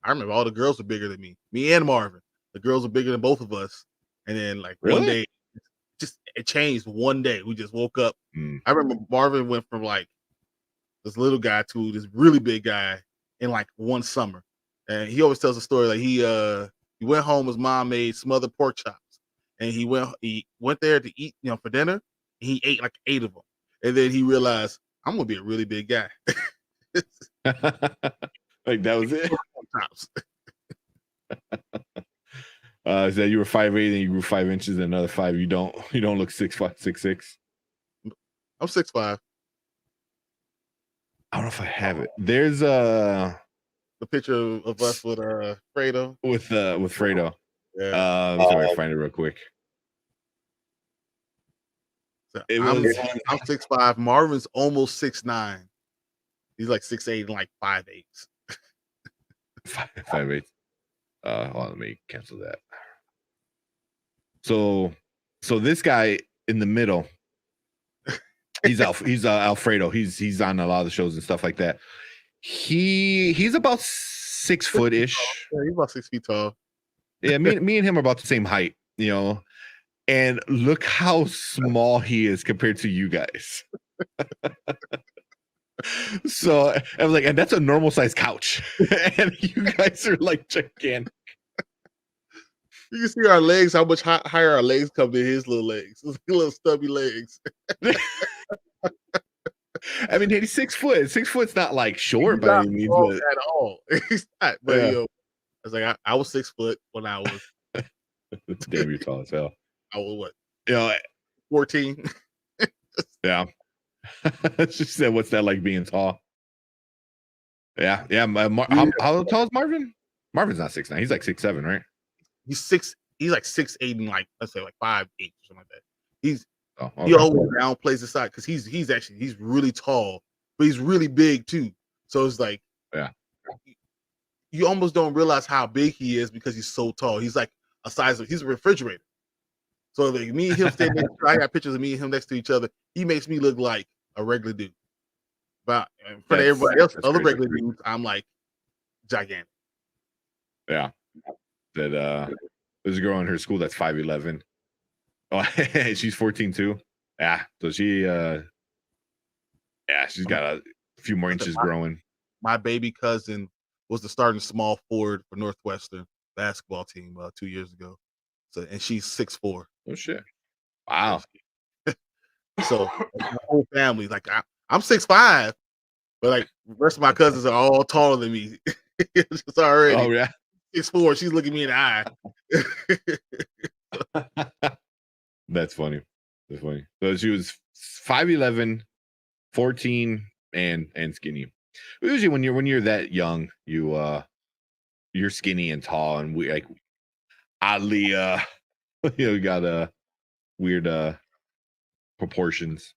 I remember all the girls were bigger than me and Marvin. The girls were bigger than both of us, and then like one day, it changed one day. We just woke up. I remember Marvin went from like this little guy to this really big guy in like one summer. And he always tells a story like he went home, his mom made smothered pork chops, and he went there to eat for dinner, and he ate like 8 of them, and then he realized, I'm gonna be a really big guy. Like that was it. So you were 5'8" and you grew 5 inches, and another 5. You don't look 6'5", 6'6". I'm 6'5". I don't know if I have it. There's the picture of us with Fredo. With Fredo. Yeah. Sorry, find it real quick. So I'm 6'5". Marvin's almost 6'9". He's like 6'8" and like 5'8". 5'8". Hold on, let me cancel that. So this guy in the middle, he's Alfredo. He's on a lot of the shows and stuff like that. He's about 6 foot ish. Yeah, he's about 6 feet tall. Yeah, me and him are about the same height, and look how small he is compared to you guys. So I was like, and that's a normal size couch, and you guys are like gigantic. You can see our legs, how much higher our legs come than his little legs. His little stubby legs. I mean, he's 6 foot. 6 foot's not like short by any means, at all. He's not. But I was like, I was 6 foot when I was. Damn, you're tall as hell. I was what? 14. Yeah. She said, "What's that like being tall?" Yeah. How tall is Marvin? Marvin's not 6'9". He's like 6'7", right? He's like 6'8" and like, let's say like 5'8" or something like that. He always downplays the side because he's really tall, but he's really big too. So it's like, you almost don't realize how big he is because he's so tall. He's like he's a refrigerator. So like me and him standing next I got pictures of me and him next to each other. He makes me look like a regular dude. But in front of everybody else, other regular dudes, I'm like gigantic. Yeah. That there's a girl in her school that's 5'11". Oh, she's 14 too. Yeah. So she's got a few more inches growing. My baby cousin was the starting small forward for Northwestern basketball team 2 years ago. So, and she's 6'4". Oh shit! Wow. So my whole family, like I'm 6'5", but like the rest of my cousins are all taller than me. It's already. Oh yeah. 6'4". She's looking me in the eye. That's funny. That's funny. So she was 5'11", 14, and skinny. Usually when you're that young, you're skinny and tall, and we like oddly got weird proportions.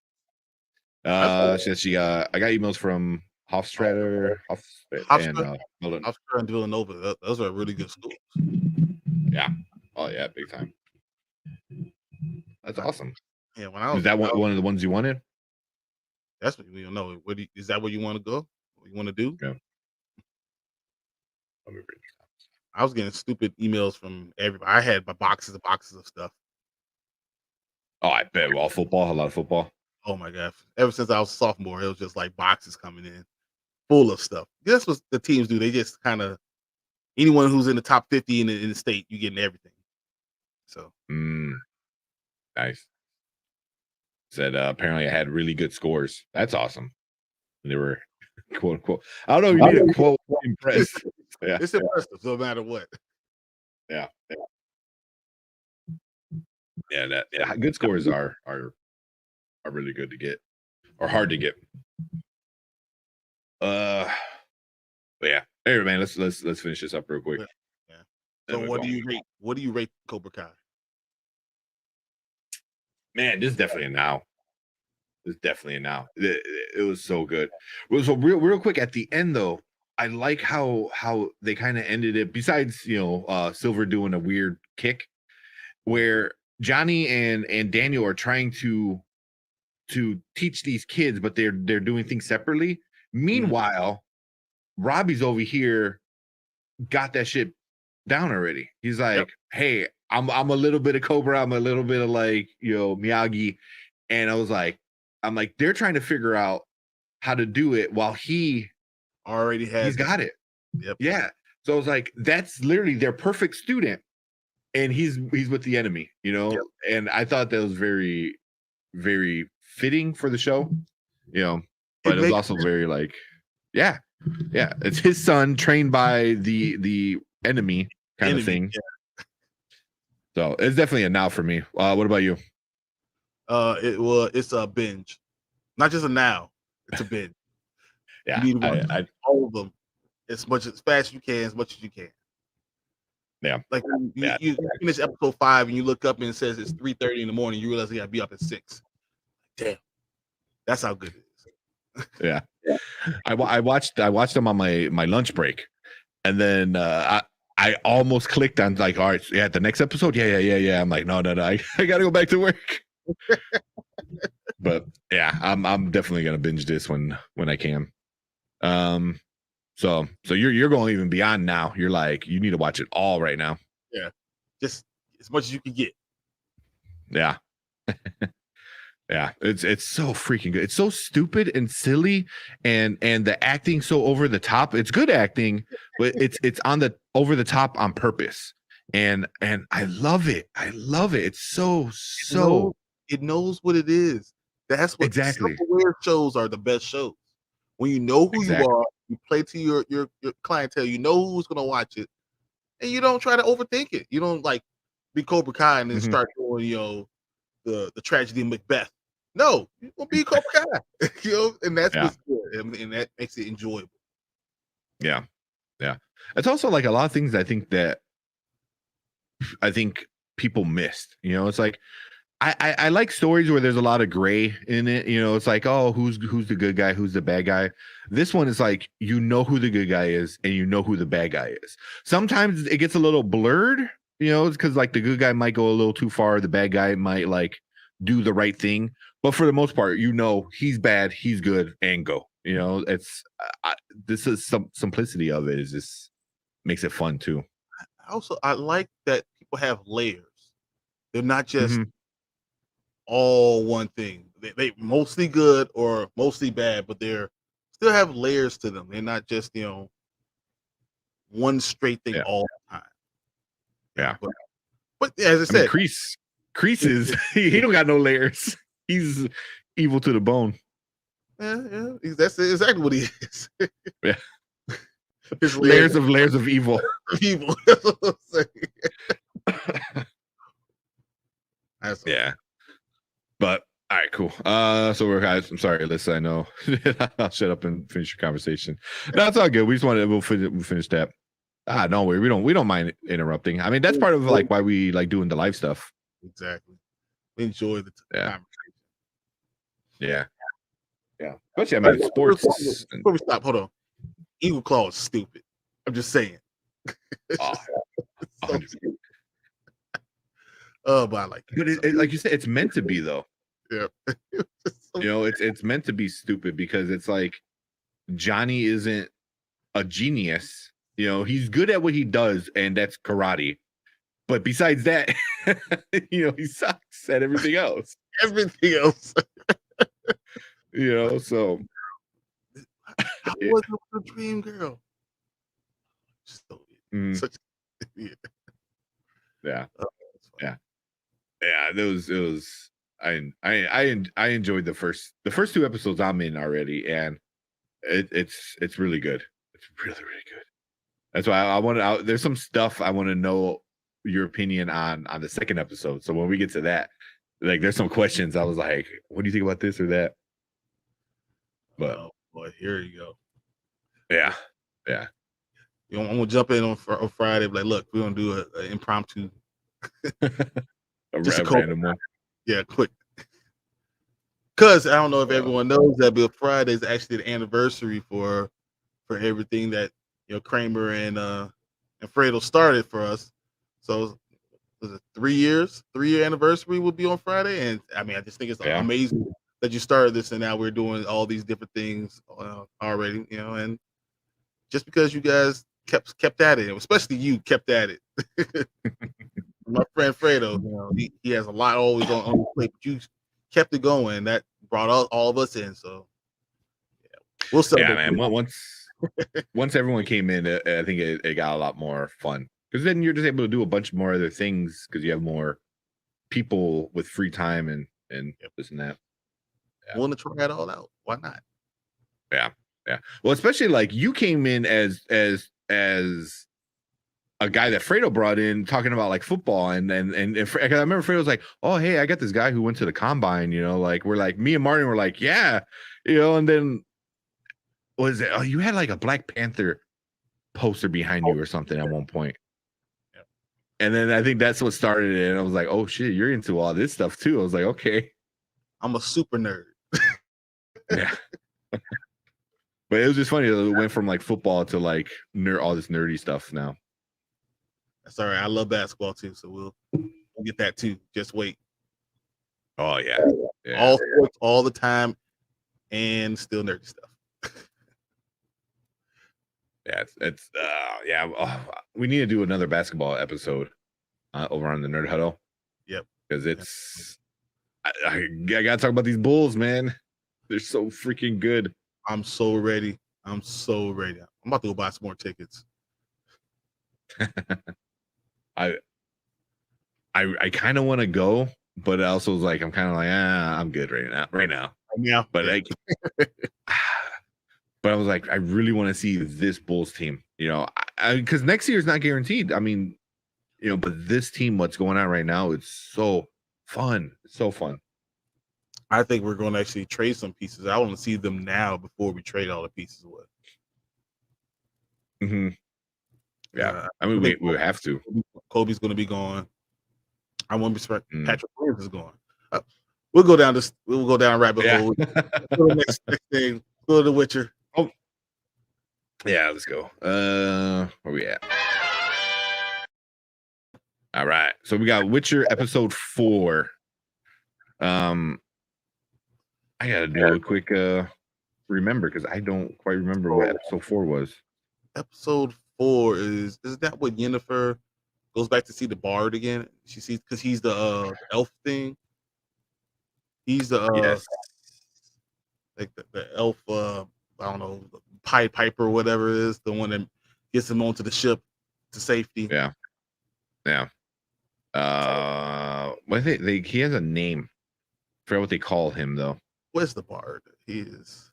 She I got emails from Hofstrader and Villanova. Those are really good schools. Yeah. Oh yeah, big time. That's awesome. Yeah, when I was, is that one of the ones you wanted? That's what you know. Is that where you want to go? What you want to do? Yeah. I was getting stupid emails from everybody. I had boxes of stuff. Oh, I bet. All football, a lot of football. Oh my gosh. Ever since I was a sophomore, it was just like boxes coming in full of stuff. That's what the teams do. They just kind of, anyone who's in the top 50 in the state, you getting everything. So nice. Said apparently I had really good scores. That's awesome. They were quote unquote. I don't know if you need a quote impressed. Yeah, it's impressive no matter what. Yeah. Good scores are really good to get, or hard to get. But yeah. Anyway, man, let's finish this up real quick. Yeah. So what do you rate? What do you rate Cobra Kai? Man, this is definitely a now. It's definitely a now. It was so good. So real quick at the end though, I like how they kind of ended it. Besides, Silver doing a weird kick, where Johnny and Daniel are trying to teach these kids, but they're doing things separately. Meanwhile, Robbie's over here got that shit down already. He's like, hey, I'm a little bit of Cobra, I'm a little bit of like, Miyagi. And I was like, they're trying to figure out how to do it while he already has got it. Yep. Yeah. So I was like, that's literally their perfect student. And he's with the enemy, and I thought that was very, very fitting for the show, but it was also very like, yeah, it's his son trained by the enemy kind of thing. Yeah. So it's definitely a now for me. What about you? It's a binge, not just a now. It's a binge. Yeah, you need to watch all of them as fast as you can, as much as you can. Yeah, like you finish episode 5 and you look up and it says it's 3:30 in the morning. You realize you gotta be up at 6. Damn, that's how good it is. Yeah. I watched them on my lunch break, and then I almost clicked on like, all right, the next episode. Yeah. I'm like, no, I gotta go back to work. But yeah, I'm definitely gonna binge this when I can. So you're going even beyond now. You're like, you need to watch it all right now. Yeah, just as much as you can get. Yeah. Yeah, it's so freaking good. It's so stupid and silly, and the acting so over the top. It's good acting, but it's on the over the top on purpose. And I love it. It's so it knows what it is. That's what exactly. Self-aware shows are the best shows. When you know who you are, you play to your clientele. You know who's gonna watch it, and you don't try to overthink it. You don't like be Cobra Kai and then start doing the tragedy of Macbeth. No, you will be Cobra Kai. And that's what's good, and that makes it enjoyable. Yeah. It's also like a lot of things I think people missed. It's like I like stories where there's a lot of gray in it. It's like, oh, who's the good guy, who's the bad guy. This one is like, who the good guy is and who the bad guy is. Sometimes it gets a little blurred, it's because like the good guy might go a little too far, the bad guy might like do the right thing, but for the most part, he's bad, he's good, and go. It's this is some simplicity of it is just makes it fun too. I like that people have layers. They're not just all one thing. They mostly good or mostly bad, but they're still have layers to them. They're not just one straight thing all the time. Yeah, but as I said, Kreese is he don't got no layers. He's evil to the bone. Yeah, that's exactly what he is. Yeah, his layers of evil. Evil. That's what I'm saying. Yeah, but all right, cool. So we're guys. I'm sorry, Alyssa. I know. I'll shut up and finish your conversation. No, it's all good. We just wanted we'll finish that. No worry. We don't mind interrupting. I mean, that's part of like why we like doing the live stuff. Exactly. We enjoy the conversation. Yeah. Especially, I mean, sports. Before we stop, hold on. Eagle Claw is stupid. I'm just saying. But I like it. But like you said, it's meant to be though. Yeah. It's meant to be stupid because it's like Johnny isn't a genius. He's good at what he does, and that's karate. But besides that, he sucks at everything else. Everything else. So how was it with the dream girl? Such yeah. It was I enjoyed the first 2 episodes I'm in already, and it's really good. It's really, really good. That's why I want to. There's some stuff I want to know your opinion on the second episode. So when we get to that, like, there's some questions. I was like, what do you think about this or that? But oh boy, here you go. Yeah. You know, I'm gonna jump in on Friday. Like, look, we're gonna do an impromptu, just a random one. Yeah, quick. Because I don't know if everyone knows that, but Friday is actually the anniversary for everything that, you know, Kramer and Fredo started for us. So was it 3 years? 3-year anniversary will be on Friday, and I mean, I just think it's amazing that you started this, and now we're doing all these different things already, you know, and just because you guys kept at it, especially you kept at it. My friend Fredo, you know, he has a lot always on the plate, but you kept it going. That brought all of us in. So yeah, we'll celebrate. Yeah, man. Once everyone came in, I think it got a lot more fun, because then you're just able to do a bunch more other things because you have more people with free time and this and that. Yeah. Want to try it all out? Why not? Yeah. Well, especially like you came in as a guy that Fredo brought in talking about like football and I remember Fredo was like, oh, hey, I got this guy who went to the combine, you know, like we're like, me and Martin were like, yeah, you know, and then was it? Oh, you had like a Black Panther poster behind you or something at one point. Yeah. And then I think that's what started it. And I was like, oh shit, you're into all this stuff too. I was like, okay. I'm a super nerd. Yeah. But it was just funny. It went from like football to like all this nerdy stuff now. That's all right. I love basketball too, so we'll get that too. Just wait. Oh yeah. All sports all the time, and still nerdy stuff. We need to do another basketball episode over on the Nerd Huddle. Yep. Because it's I gotta talk about these Bulls, man. They're so freaking good. I'm so ready. I'm about to go buy some more tickets. I kind of want to go, but I also was like, I'm kind of like, I'm good right now. Yeah. But but I was like, I really want to see this Bulls team, you know, because next year is not guaranteed. I mean, you know, but this team, what's going on right now, it's so fun. It's so fun. I think we're going to actually trade some pieces. I want to see them now before we trade all the pieces away. Mm-hmm. Yeah, I mean, we have to. Kobe's going to be gone. I won't expect Patrick Williams is gone. We'll go down rabbit hole. Go to the next thing. Go to The Witcher. Oh, yeah, let's go. Where we at? All right, so we got Witcher episode 4. I gotta do a quick remember, because I don't quite remember what episode 4 was. Episode 4 is that what Yennefer goes back to see the bard again? She sees, because he's the elf thing. He's the yes, like the elf. I don't know, the Pied Piper or whatever it is, the one that gets him onto the ship to safety. Yeah. What he has a name. I forgot what they call him though. Where's the bard? He is.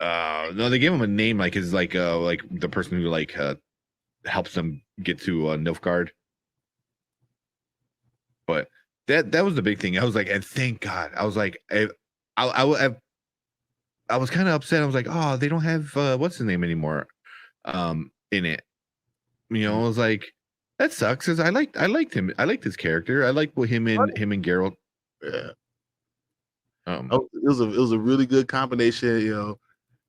No, they gave him a name, like his like the person who like helps them get to Nilfgaard. But that was the big thing. I was like, and thank God. I was like, I was kind of upset. I was like, oh, they don't have what's his name anymore in it. You know, I was like, that sucks, because I liked him. I liked his character. I liked him and Geralt. Yeah. It was a really good combination. You know,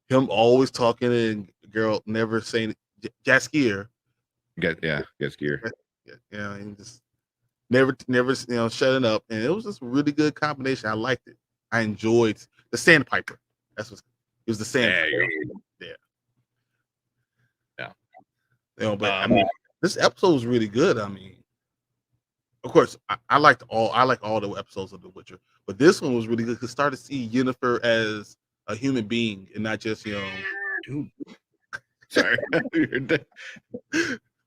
him always talking and Geralt never saying Jaskier. Jaskier. Yeah, and just never you know, shutting up, and it was just a really good combination. I liked it. I enjoyed the Sandpiper. That's what it was. The Sandpiper. Yeah. You know, but I mean, this episode was really good. I mean, of course, I like all the episodes of The Witcher, but this one was really good because start to see Yennefer as a human being and not just, you know, dude. Sorry,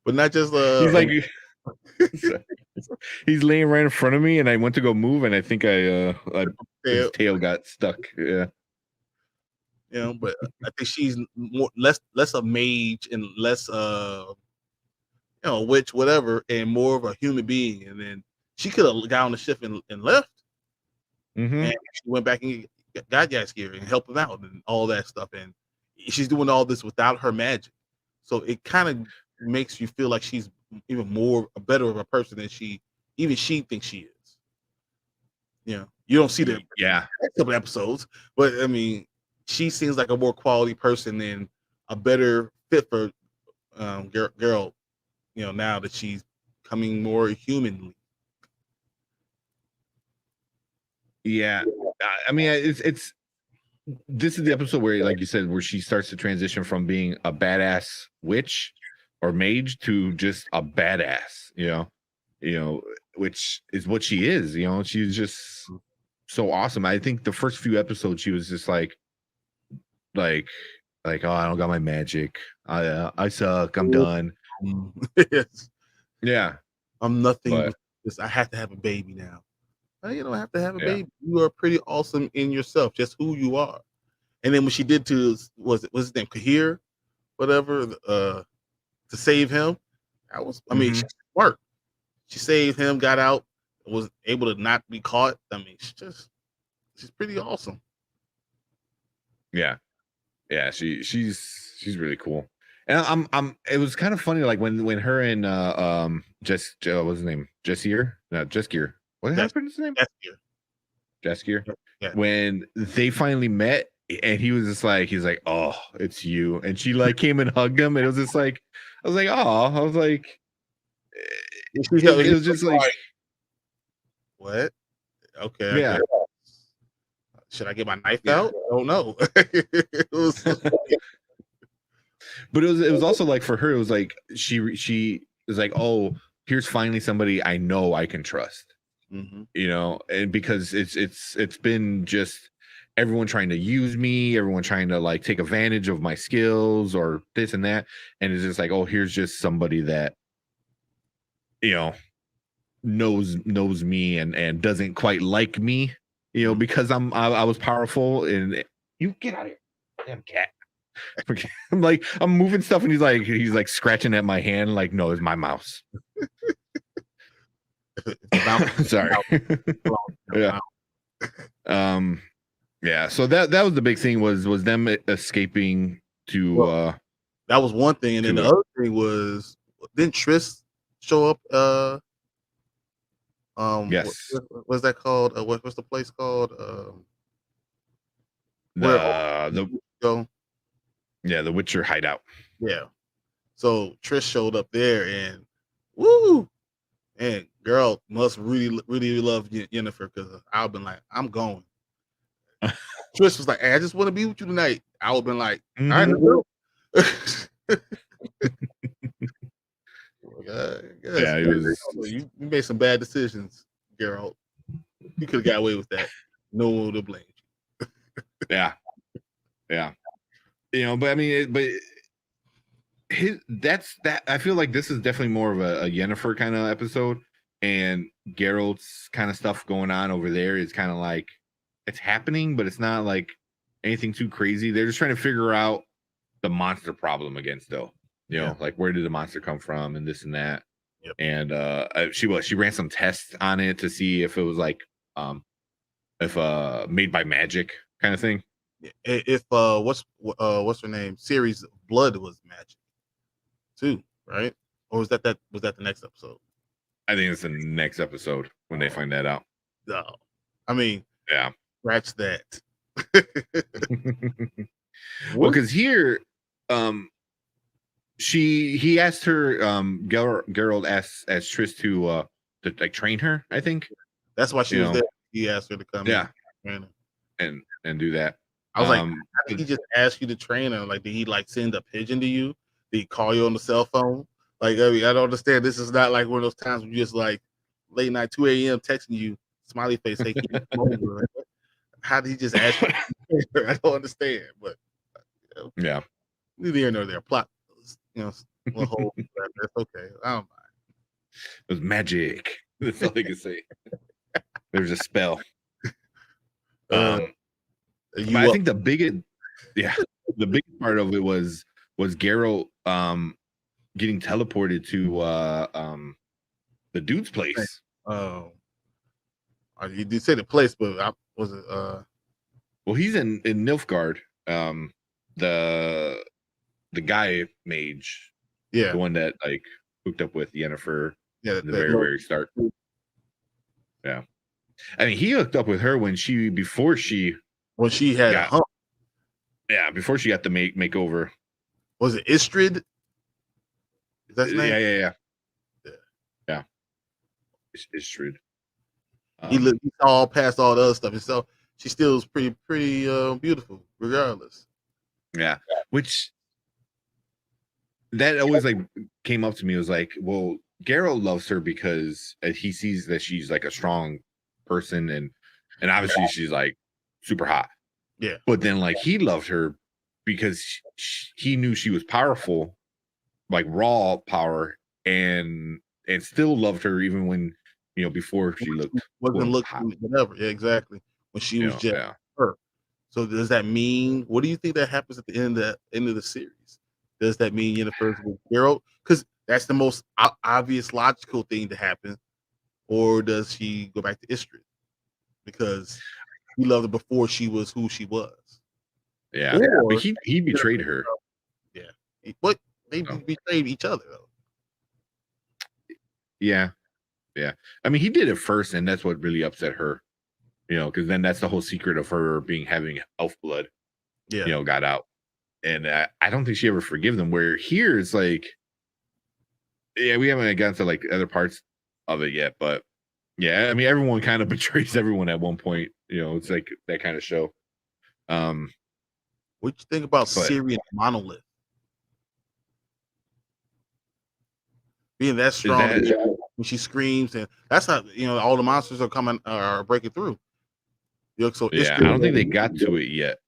but not just he's like he's laying right in front of me, and I went to go move, and I think his tail got stuck. Yeah. You know, but I think she's less a mage and less witch, whatever, and more of a human being. And then she could have got on the ship and left, and she went back and got Jaskier and helped him out and all that stuff. And she's doing all this without her magic, so it kind of makes you feel like she's even more better of a person than she thinks she is. You know, you don't see the couple episodes, but I mean, she seems like a more quality person and a better fit for Geralt. You know, now that she's coming more humanly. Yeah, I mean, it's this is the episode where, like you said, where she starts to transition from being a badass witch or mage to just a badass. You know, which is what she is. You know, she's just so awesome. I think the first few episodes she was just like, oh, I don't got my magic. I suck. I'm done. Yes. Yeah. I'm nothing. I have to have a baby now. You don't have to have a baby. You are pretty awesome in yourself, just who you are. And then when she did what's his name, Kahir, whatever, to save him, I mean, she's smart. She saved him, got out, was able to not be caught. I mean, she's pretty awesome. Yeah, she's really cool. And it was kind of funny, like when her and what's his name, Jaskier. What happened to his name? Jaskier. Yeah. When they finally met, and he was just like, he's like, oh, it's you, and she like came and hugged him, and it was just like, I was like, oh, I was like, it was just like, what? Okay. Yeah. Should I get my knife out? I don't know. But it was also like, for her, it was like she was like, oh, here's finally somebody I know I can trust. You know, and because it's been just everyone trying to use me, everyone trying to like take advantage of my skills or this and that, and it's just like, oh, here's just somebody that, you know, knows me and doesn't quite like me, you know, because I was powerful. And you get out of here, damn cat. I'm like, I'm moving stuff, and he's like scratching at my hand, like, no, it's my mouse. Sorry. Yeah. Yeah. So that was the big thing was them escaping to. That was one thing, and then the other thing was, didn't Triss show up? Yes. What's that called? What's the place called? The Witcher hideout. Yeah. So Triss showed up there, and woo. And girl must really, really love Yennefer, because I've been like, I'm going. Trish was like, hey, I just want to be with you tonight. I would have been like, all right, yeah, you made some bad decisions, Geralt. You could have got away with that. No one would have blamed you. Yeah. You know, but I mean, that's that. I feel like this is definitely more of a Yennefer kind of episode, and Geralt's kind of stuff going on over there is kind of like, it's happening, but it's not like anything too crazy. They're just trying to figure out the monster problem against, though. You know, like, where did the monster come from, and this and that. Yep. And she ran some tests on it to see if it was like if made by magic kind of thing. If what's her name? Ciri's blood was magic too, right? Or was that the next episode? I think it's the next episode when they find that out. No, I mean, yeah, scratch that. Well, because here, he asked her, Geralt asked Triss to like train her. I think that's why she was there. He asked her to come, and do that. I was like, I think he just asked you to train her. Like, did he like send a pigeon to you? Did he call you on the cell phone? Like, I mean, I don't understand. This is not like one of those times when you just like late night 2 a.m. texting you, smiley face, hey, keep it over. How did he just ask you? I don't understand, but yeah, neither here nor there. Plot, a whole that's okay. I don't mind. It was magic. That's all I can say. There's a spell. But I think the biggest. Yeah, the big part of it was Geralt getting teleported to the dude's place. Oh, you did say the place, but was it? Well, he's in Nilfgaard. The guy mage, the one that like hooked up with Yennefer. Yeah, at the very start. Yeah, I mean, he hooked up with her when she had a hump. Yeah, before she got the makeover. Was it Istrid? Is that his name? Yeah. Istrid. He saw past all the other stuff, and so she still was pretty beautiful, regardless. Yeah, which that always like came up to me. It was like, well, Geralt loves her because he sees that she's like a strong person, and obviously she's like super hot. Yeah, but then like he loved her because he knew she was powerful, like raw power, and still loved her even when before she wasn't looking whatever. Yeah, exactly. When she was just her. So does that mean? What do you think that happens at the end of the series? Does that mean Yennefer's with Geralt? Because that's the most obvious logical thing to happen. Or does she go back to Istrid? Because he loved her before she was who she was. Yeah, but he betrayed her. Yeah, but they betrayed each other though. Yeah. I mean, he did it first, and that's what really upset her. Because then that's the whole secret of her having elf blood. Yeah, got out, and I don't think she ever forgave them. Where here it's like, yeah, we haven't gotten to like other parts of it yet, but yeah, I mean, everyone kind of betrays everyone at one point. It's like that kind of show. What you think about Syrian monolith being that strong? When she screams, and that's how all the monsters are breaking through. So yeah, I don't think they got to it yet.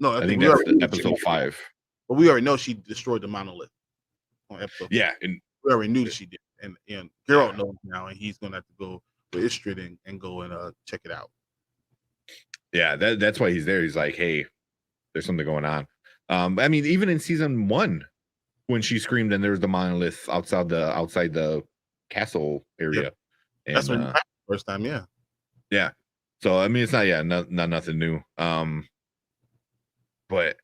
No, I think that's episode 5. But we already know she destroyed the monolith on episode. Yeah, and we already knew that she did, and Geralt knows now, and he's gonna have to go to Istrid and go and check it out. Yeah, that's why he's there. He's like, hey, there's something going on. I mean, even in season 1, when she screamed and there was the monolith outside the castle area. Yep. And that's when first time, yeah. So I mean, it's not nothing new. But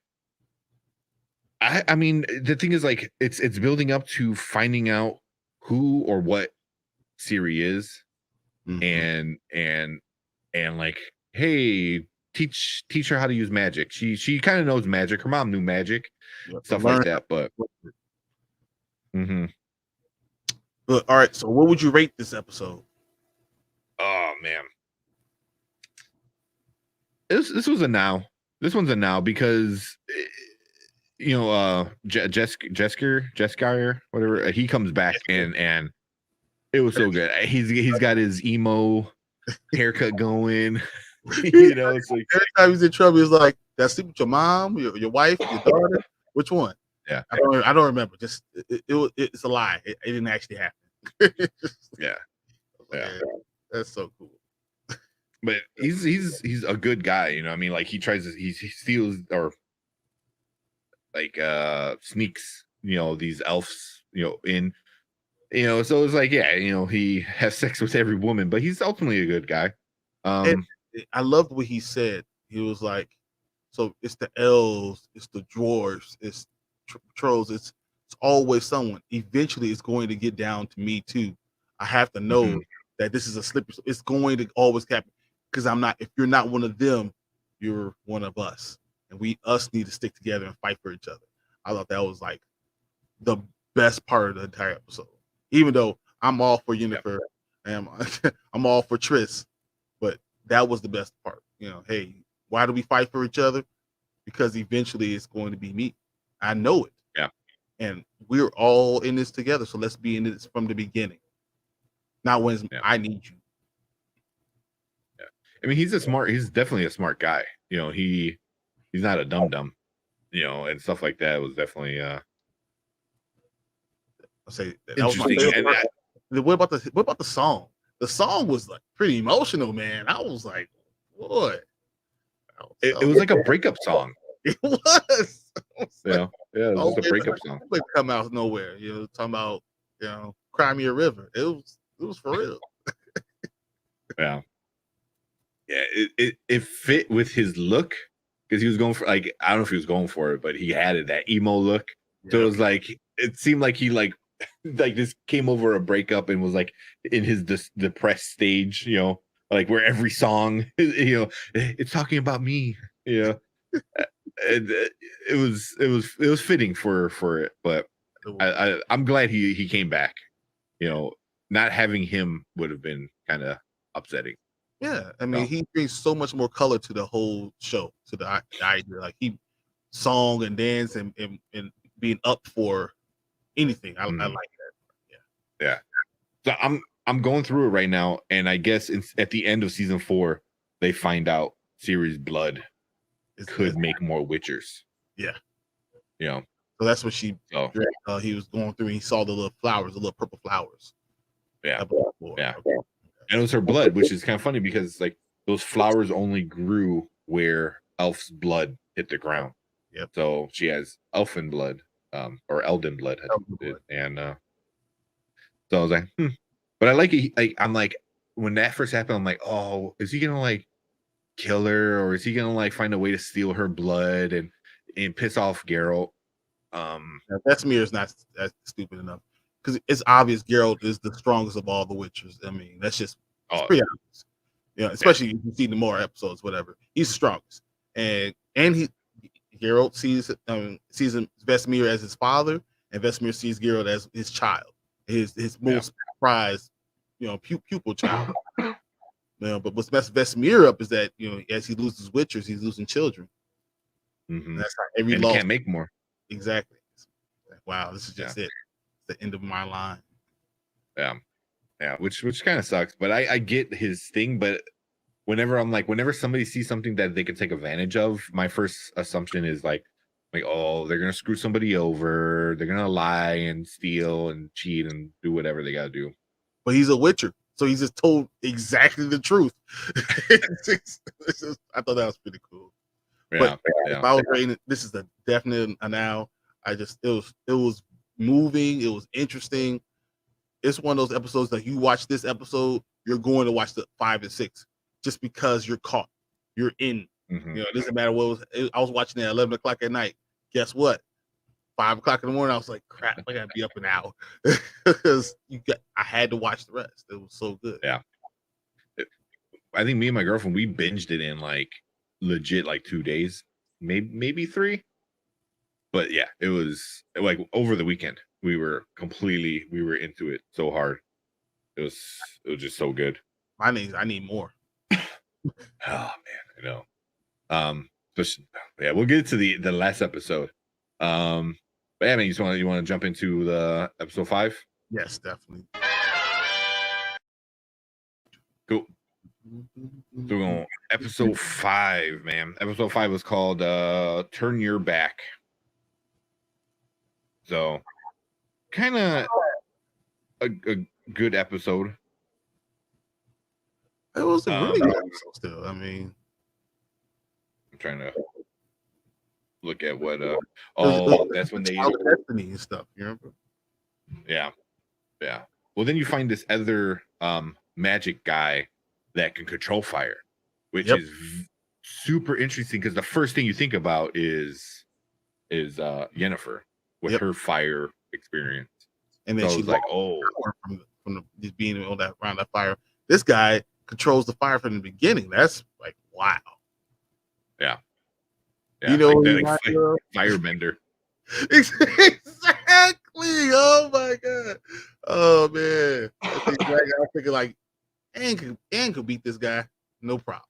I mean, the thing is, like, it's building up to finding out who or what Ciri is, and like, hey, teach her how to use magic. She kind of knows magic. Her mom knew magic, stuff like that. But But all right, so what would you rate this episode? Oh man, this was a now. This one's a now because Jesker, whatever, he comes back and it was so good. He's got his emo haircut going. It's like every time he's in trouble, he's like, "That sleep with your mom, your wife, your daughter. Which one?" Yeah, I don't remember. Just it's a lie. It didn't actually happen. Yeah, that's so cool. But he's a good guy, I mean, like he steals or like sneaks, these elves, in, so it's like, he has sex with every woman, but he's ultimately a good guy. And I loved what he said. He was like, so it's the elves, it's the dwarves, it's trolls, it's always someone. Eventually it's going to get down to me too. I have to know that this is a slippery. It's going to always happen because if you're not one of them, you're one of us, and us need to stick together and fight for each other. I thought that was like the best part of the entire episode. Even though I'm all for Yennefer, and I'm all for Triss, but that was the best part. Hey, why do we fight for each other? Because eventually it's going to be me. I know it. Yeah. And we're all in this together. So let's be in this from the beginning. Not when I need you. Yeah. I mean, he's definitely a smart guy. He's not a dum-dum, and stuff like that was definitely I'll say that interesting. What about the song? The song was like pretty emotional, man. I was like, boy. It was like a breakup song. It was. Yeah, it was just a breakup song. Like come out of nowhere, talking about Cry Me a River. It was for real. Yeah, it fit with his look because he was going for, like, I don't know if he was going for it, but he had that emo look. Yep. So it was like, it seemed like he like this came over a breakup and was like in his depressed stage, like where every song, it's talking about me, and it was fitting for it. But I'm glad he came back. Not having him would have been kind of upsetting. Yeah, I mean, he brings so much more color to the whole show, to the idea. Like, he song and dance and being up for anything. I like that. Yeah. So I'm going through it right now, and I guess at the end of season 4, they find out Ciri's blood could make more Witchers. Yeah. So that's what he was going through. And he saw the little flowers, the little purple flowers. Yeah. Yeah. And it was her blood, which is kind of funny because like those flowers only grew where Elf's blood hit the ground. Yep. So she has elfin blood, or Elden blood. And so I was like, But I like it. Like, I'm like, when that first happened, I'm like, oh, is he gonna like kill her, or is he gonna like find a way to steal her blood and piss off Geralt? Vesemir is not stupid enough. Because it's obvious Geralt is the strongest of all the Witchers. I mean, that's just pretty obvious. Especially if you see the more episodes, whatever. He's the strongest, and Geralt sees Vesemir as his father, and Vesemir sees Geralt as his child, his most prized, pupil child. But what's messed Vesemir up is that as he loses Witchers, he's losing children. Mm-hmm. That's how every loss can't make more. Exactly. Wow, this is just it. The end of my line. Yeah, which kind of sucks, but I get his thing. But whenever somebody sees something that they can take advantage of, my first assumption is like, oh, they're gonna screw somebody over, they're gonna lie and steal and cheat and do whatever they gotta do. But he's a Witcher, so he's just told exactly the truth. I thought that was pretty cool. But if I was rating, this is the definite now. It was moving, it was interesting. It's one of those episodes that you watch this episode, you're going to watch the 5 and 6 just because you're caught, you're in. Mm-hmm. It doesn't matter what I was watching at 11 o'clock at night. Guess what? 5 o'clock in the morning, I was like, crap, I gotta be up an hour because I had to watch the rest. It was so good. Yeah, I think me and my girlfriend, we binged it in like legit like 2 days, maybe 3. But yeah, it was like over the weekend. We were into it so hard. It was just so good. I need more. Oh man, I know. But yeah, we'll get to the last episode. But yeah, man, you want to jump into the episode 5? Yes, definitely. Cool. So we're going episode 5, man. Episode 5 was called Turn Your Back. So kind of a good episode. It was a really good episode still. I mean, I'm trying to look at what that's when they Destiny and stuff, you remember? Yeah. Well, then you find this other magic guy that can control fire, which is super interesting because the first thing you think about is Yennefer with her fire experience. And then she's like, from just being on around that fire. This guy controls the fire from the beginning. That's like, wow. Yeah. You know, like firebender. Exactly. Oh my god. Oh man. I was thinking like, Anne could beat this guy, no problem.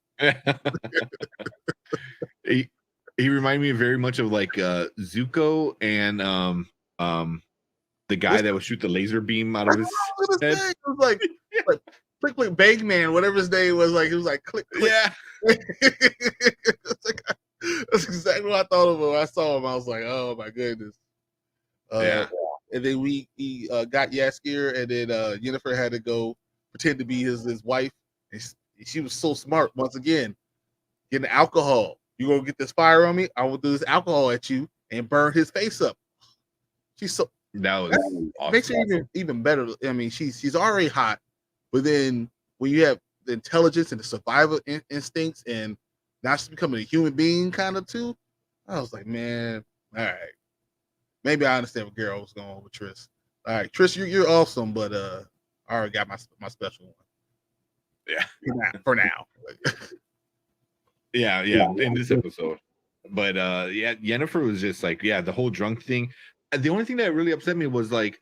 He reminded me very much of like Zuko and the guy that would shoot the laser beam out of his head. It was like click click bang man, whatever his name was. Like it was like click click. Yeah. That's exactly what I thought of when I saw him. I was like, oh my goodness. And then he got Jaskier, and then Yennefer had to go pretend to be his wife. And she was so smart once again, getting alcohol You gonna get this fire on me? I will do this alcohol at you and burn his face up. She's so that was awesome. Makes her even better. I mean, she's already hot, but then when you have the intelligence and the survival instincts, and now she's becoming a human being kind of too. I was like, man, all right. Maybe I understand what Geralt was going with Triss. All right, Triss, you're awesome, but I already got my special one. Yeah, for now. yeah, in this episode. But yeah, Yennefer was just like, yeah, the whole drunk thing. The only thing that really upset me was like,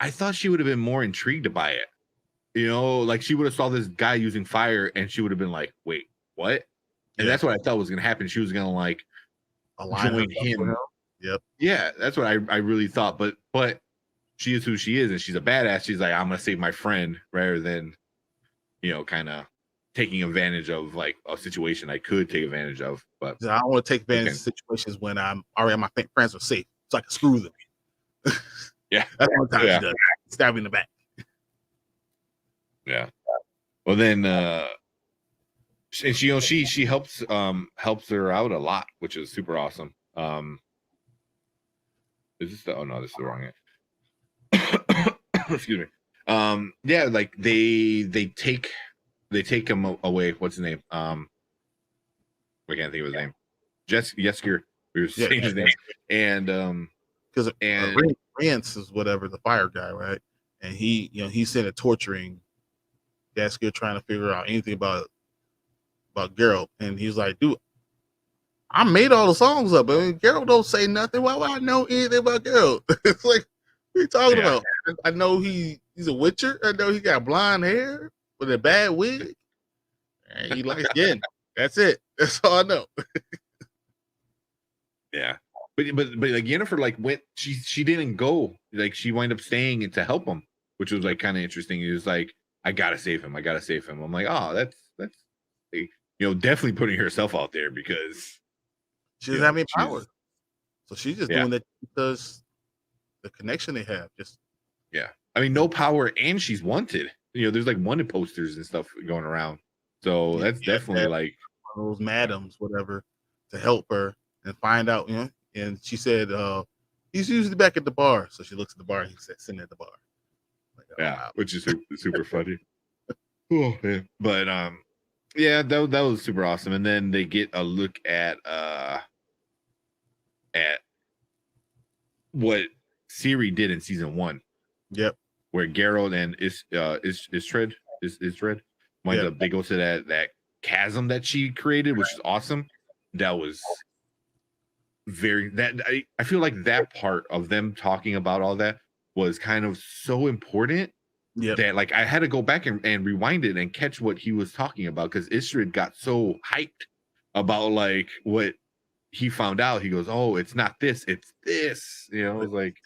I thought she would have been more intrigued by it. You know, like she would have saw this guy using fire and she would have been like, wait, what? And that's what I thought was gonna happen. She was gonna like join him. Yep. Yeah, that's what I really thought. But she is who she is, and she's a badass. She's like, I'm gonna save my friend rather than, you know, kind of taking advantage of like a situation I could take advantage of. But I don't want to take advantage of situations when I'm already my friends are safe, so I can screw them. Yeah, that's one time she does. Stab me in the back. Yeah. Well, then, and she helps her out a lot, which is super awesome. Is this oh no, this is the wrong end. Excuse me. Yeah, like they take him away. What's his name? I can't think of his name. Jesker. We were saying his name. And because Rance is whatever, the fire guy, right? And he's sent a torturing Jesker trying to figure out anything about Geralt. And he's like, dude, I made all the songs up, but Geralt don't say nothing. Why would I know anything about Geralt? It's like, what are you talking about? I know he's a witcher. I know he got blonde hair with a bad wig. And he likes gin. That's it. That's all I know. Yeah. But like Yennefer like went, she didn't go. Like she wound up staying and to help him, which was like kind of interesting. He was like, I gotta save him. I'm like, oh, that's you know, definitely putting herself out there because she doesn't have any power. So she's just doing that because the connection they have. Just I mean, no power, and she's wanted. You know, there's like wanted posters and stuff going around. So that's definitely like those madams, whatever, to help her and find out. You know, and she said he's usually back at the bar. So she looks at the bar. And he said, "Sitting at the bar." Like, wow. Which is super funny. Oh man, but yeah, that was super awesome. And then they get a look at what Ciri did in season 1. Yep. Where Geralt and Istred they go to that chasm that she created, which is awesome. That was I feel like that part of them talking about all that was kind of so important that like I had to go back and rewind it and catch what he was talking about, because Istrid got so hyped about like what he found out. He goes, oh, it's not this, it's this. You know, it was like,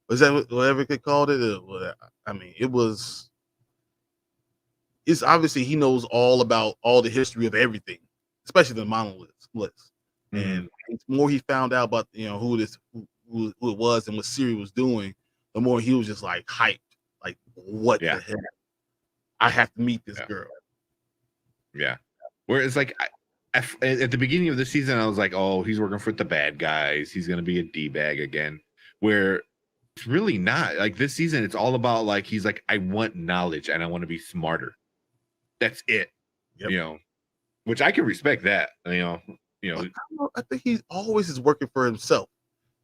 was that whatever they called it? I mean, it's obviously he knows all about all the history of everything, especially the monoliths. And the more he found out about, you know, who it was and what Ciri was doing, the more he was just like hyped. Like, what the hell? I have to meet this girl. Yeah. Where it's like, at the beginning of the season, I was like, oh, he's working for the bad guys. He's going to be a D-bag again. Where it's really not. Like this season, it's all about like, he's like, I want knowledge and I want to be smarter. That's it. Yep. You know, which I can respect that. You know, I think he always is working for himself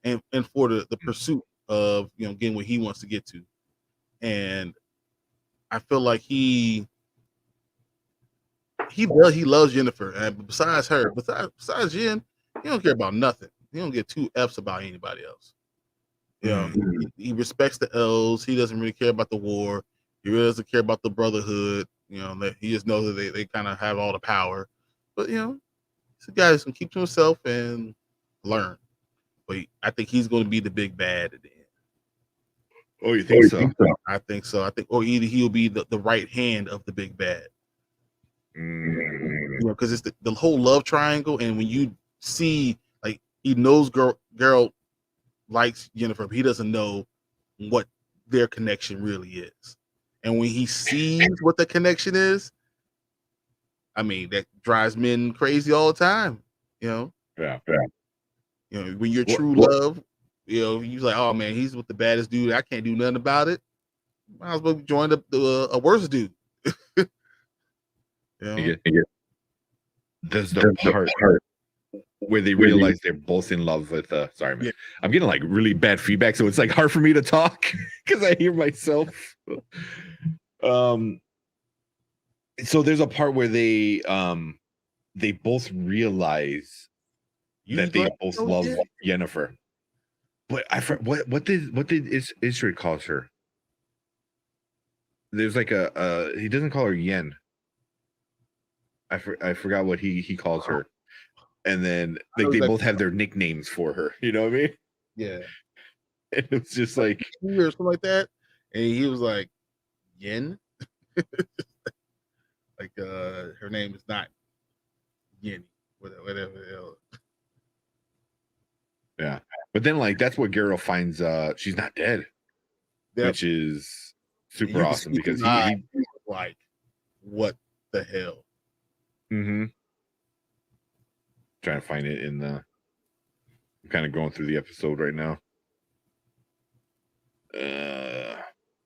and for the pursuit of, you know, getting what he wants to get to. And I feel like he loves Yennefer, and besides Yen, he don't care about nothing. He don't get 2 F's about anybody else. You know, he respects the elves. He doesn't really care about the war. He really doesn't care about the brotherhood. You know, he just knows that they kind of have all the power. But you know, he's a guy who's gonna keep to himself and learn. But I think he's going to be the big bad at the end. Oh, you think so? I think so. I think, or either he'll be the right hand of the big bad. You know, because it's the whole love triangle, and when you see, like, he knows Geralt likes Yennefer, but he doesn't know what their connection really is. And when he sees what the connection is, I mean, that drives men crazy all the time. You know. Yeah. You know, when you're true love, you know, you're like, oh man, he's with the baddest dude. I can't do nothing about it. Might as well join a worse dude. You know? There's the part where they realize they're both in love with sorry man, I'm getting like really bad feedback, so it's like hard for me to talk because I hear myself. So there's a part where they both realize that they both love Yennefer. But what did Israel calls her? There's like he doesn't call her Yen. I forgot what he calls her. And then like they both have their nicknames for her. You know what I mean? Yeah. And it was just like or something like that. And he was like, Yen. Like her name is not Yen, whatever the hell. Yeah. But then like that's what Geralt finds she's not dead. Yep. Which is super awesome because he like, what the hell? Mm-hmm. Trying to find it in the. I'm kind of going through the episode right now.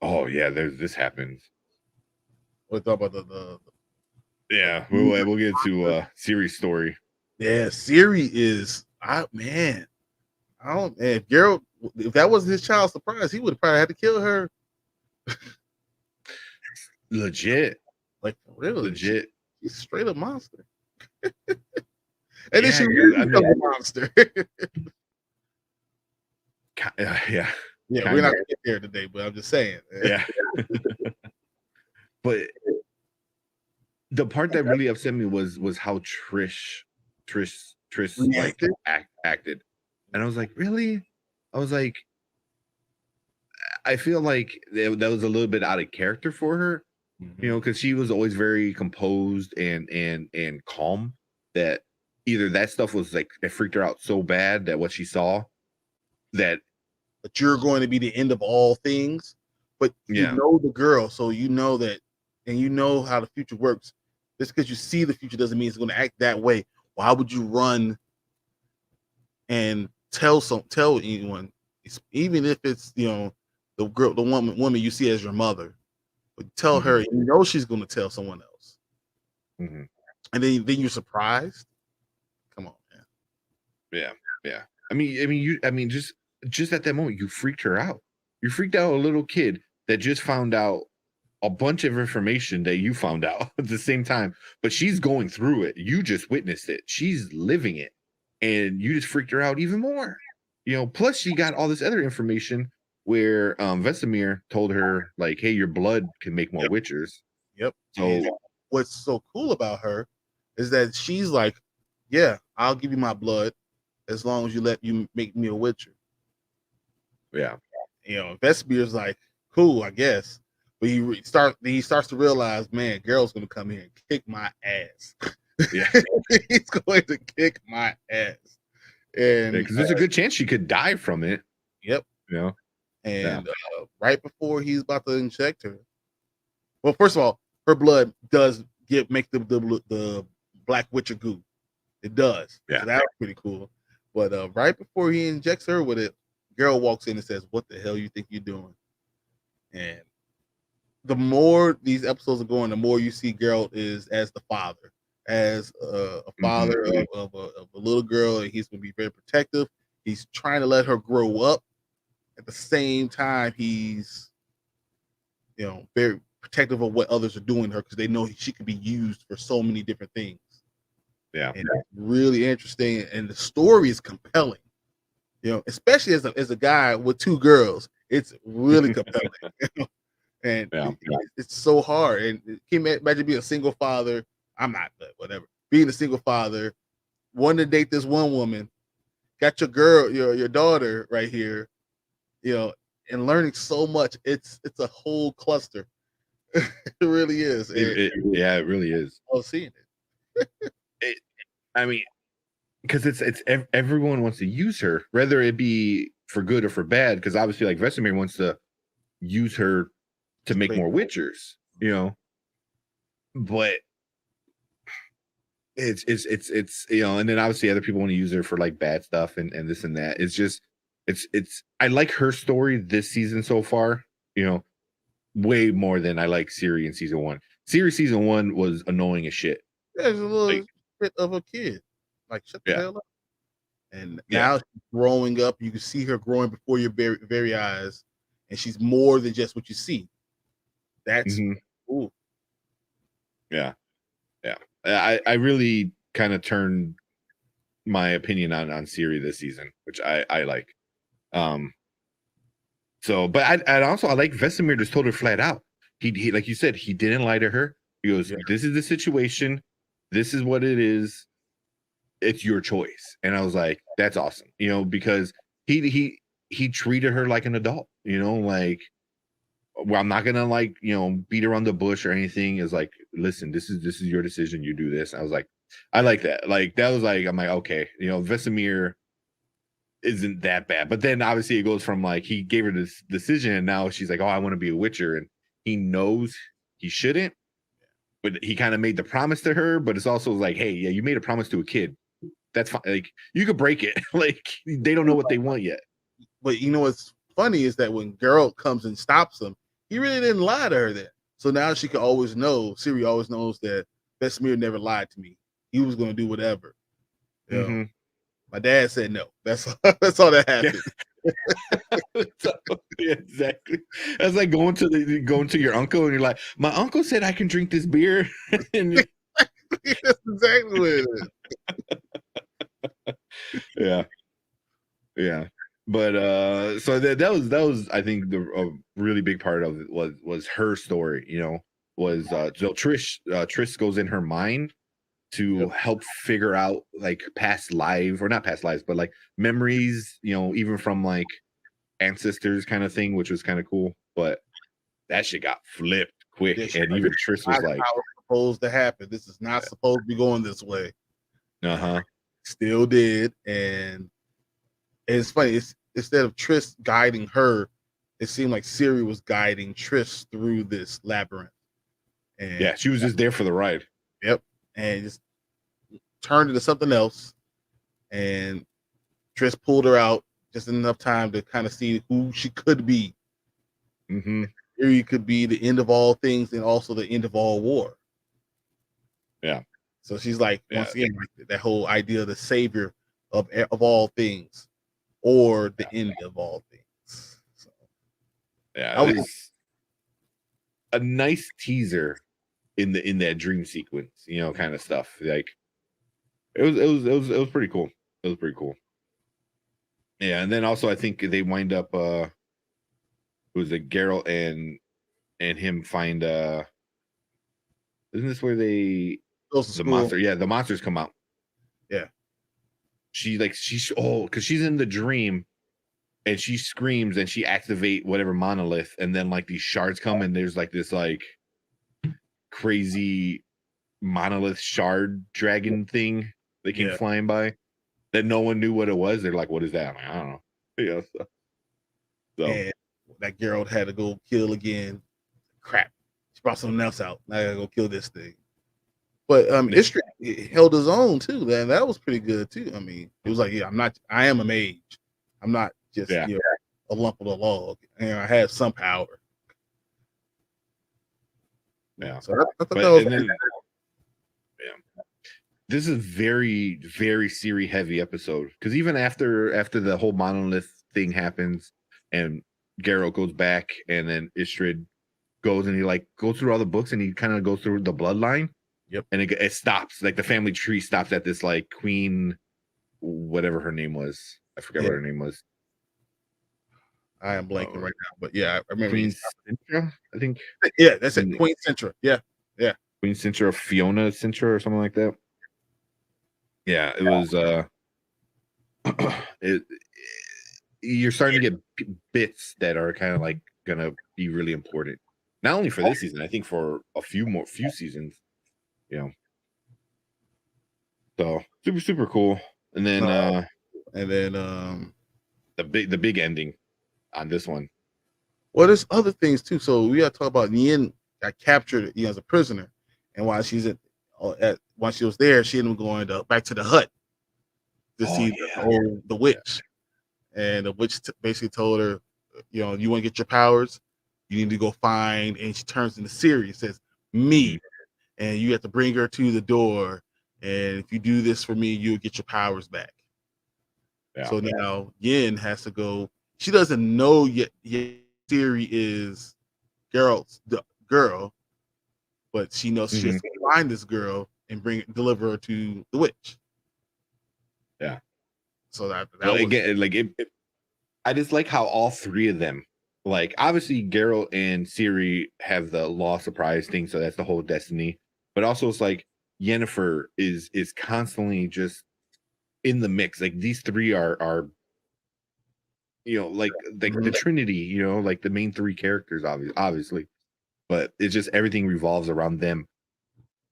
Oh yeah, this happens. We'll talk about the yeah, we'll get to Ciri's story. Yeah, Ciri is man. I don't man, if Geralt, if that wasn't his child surprise, he would have probably had to kill her. Legit. Like really legit. She's straight up monster. And then she really becomes a monster. Yeah. Yeah, we're not gonna get there today, but I'm just saying. Yeah. But the part that really upset me was how Trish like acted. And I was like, really? I was like, I feel like that was a little bit out of character for her, you know, because she was always very composed and calm. That either that stuff was like it freaked her out so bad that what she saw that you're going to be the end of all things, but you know the girl, so you know that, and you know how the future works. Just because you see the future doesn't mean it's going to act that way. Why would you run and tell anyone, even if it's, you know, the woman you see as your mother, but tell her, you know, she's going to tell someone else, and then you're surprised. Come on, man. Yeah. I mean, just at that moment, you freaked her out. You freaked out a little kid that just found out a bunch of information that you found out at the same time, but she's going through it. You just witnessed it. She's living it, and you just freaked her out even more. You know, plus she got all this other information where Vesemir told her like, "Hey, your blood can make more Witchers." Yep. So and what's so cool about her is that she's like, "Yeah, I'll give you my blood as long as you let you make me a Witcher." Yeah. You know, Vesemir's like, "Cool, I guess." But he starts to realize, man, Geralt's gonna come here and kick my ass. Yeah. He's going to kick my ass. And because there's a good chance she could die from it. Yep. You know? And right before he's about to inject her. Well, first of all, her blood does make the Black Witcher goo. It does. Yeah. So that was pretty cool. But right before he injects her with it, Geralt walks in and says, "What the hell you think you're doing?" And the more these episodes are going, the more you see Geralt is as the father, as a father of a little girl, and he's going to be very protective. He's trying to let her grow up. At the same time, he's, you know, very protective of what others are doing to her because they know she could be used for so many different things. Yeah, and it's really interesting, and the story is compelling. You know, especially as a guy with two girls, it's really compelling. And it's so hard. And can you imagine being a single father? I'm not, but whatever. Being a single father, wanting to date this one woman, got your girl, your daughter right here, you know, and learning so much. It's a whole cluster. It really is. It really is. I love seeing it. I mean, because it's everyone wants to use her, whether it be for good or for bad. Because obviously, like Vesemir wants to use her to make more Witchers, you know. But it's and then obviously other people want to use her for like bad stuff and this and that. It's just it's I like her story this season so far, way more than I like Siri in season 1. Siri season 1 was annoying as shit. There's a little bit of a kid, like shut the hell up. And now she's growing up. You can see her growing before your very eyes, and she's more than just what you see. That's cool. Yeah. I really kind of turned my opinion on Siri this season, which I like. So, but I also like Vesemir just told her flat out. He like you said, he didn't lie to her. He goes, "This is the situation. This is what it is. It's your choice." And I was like, "That's awesome," because he treated her like an adult. Like, well, I'm not gonna like beat around the bush or anything. Is like, listen, this is your decision. You do this. And I was like, I like that. Like that was like, I'm like, okay, Vesemir isn't that bad. But then obviously it goes from like he gave her this decision, and now she's like, oh, I want to be a Witcher, and he knows he shouldn't, but he kind of made the promise to her. But it's also like, hey, yeah, you made a promise to a kid. That's fine. Like you could break it. Like they don't know what they want yet. But what's funny is that when Geralt comes and stops him, he really didn't lie to her then. So now she can always know. Siri always knows that Vesemir never lied to me. He was going to do whatever. My dad said no. That's all that happened. Yeah, exactly. That's like going to your uncle and you're like, my uncle said I can drink this beer. And that's exactly what it is. Yeah. But so that was I think a really big part of it was her story. Was so Trish goes in her mind to help figure out like past lives, or not past lives, but like memories, even from like ancestors kind of thing, which was kind of cool. But that shit got flipped quick, and even Trish was like, "How it's supposed to happen? This is not supposed to be going this way." Uh-huh. Still did, and it's funny. It's instead of Trish guiding her, it seemed like Siri was guiding Trish through this labyrinth. And she was just there for the ride. Yep, and just turned into something else, and Trish pulled her out just enough time to kind of see who she could be. Siri could be the end of all things and also the end of all war. Yeah. So she's like, once again, that whole idea of the savior of all things, or the end of all things. So, yeah, it was a nice teaser in that dream sequence, kind of stuff. Like it was pretty cool. It was pretty cool. Yeah, and then also I think they wind up it was a Geralt and him find isn't this where the monster? Yeah, the monsters come out. Yeah. Because she's in the dream and she screams and she activate whatever monolith, and then like these shards come and there's like this like crazy monolith shard dragon thing they came flying by that no one knew what it was. They're like, what is that? I'm like, I don't know. So and that Geralt had to go kill again. Crap. She brought something else out. Now I gotta go kill this thing. But Istrid held his own too. That was pretty good too. I mean, it was like, I am a mage. I'm not just a lump of the log. And I have some power. Yeah. So I thought that was this is very, very Siri heavy episode. Because even after the whole monolith thing happens and Geralt goes back and then Istrid goes and he like goes through all the books and he kind of goes through the bloodline. Yep. And it stops, like the family tree stops at this like queen, whatever her name was. I forget what her name was. I am blanking right now, but I remember Queen Sintra, I think. Yeah, that's it. Queen Sintra. Yeah. Queen Sintra, Fiona Sintra, or something like that. Yeah, it was. You're starting to get bits that are kind of like gonna be really important, not only for this season, I think for a few seasons. So super cool. And then the big ending on this one. Well, there's other things too. So we got to talk about Yin got captured, as a prisoner, and while she's once she was there, she ended up going back to the hut to see the witch, and the witch basically told her, you know, you want to get your powers, you need to go find, and she turns into Siri and says, me, and you have to bring her to the door, and if you do this for me, you'll get your powers back. So now Yin has to go. She doesn't know yet Siri is Geralt's girl, but she knows she has to find this girl and deliver her to the witch. Yeah. So that well, again, like I just like how all three of them, like obviously Geralt and Ciri have the law surprise thing, so that's the whole destiny. But also it's like Yennefer is constantly just in the mix. Like these three are you know, like the Trinity, you know, like the main three characters, obviously. But it's just everything revolves around them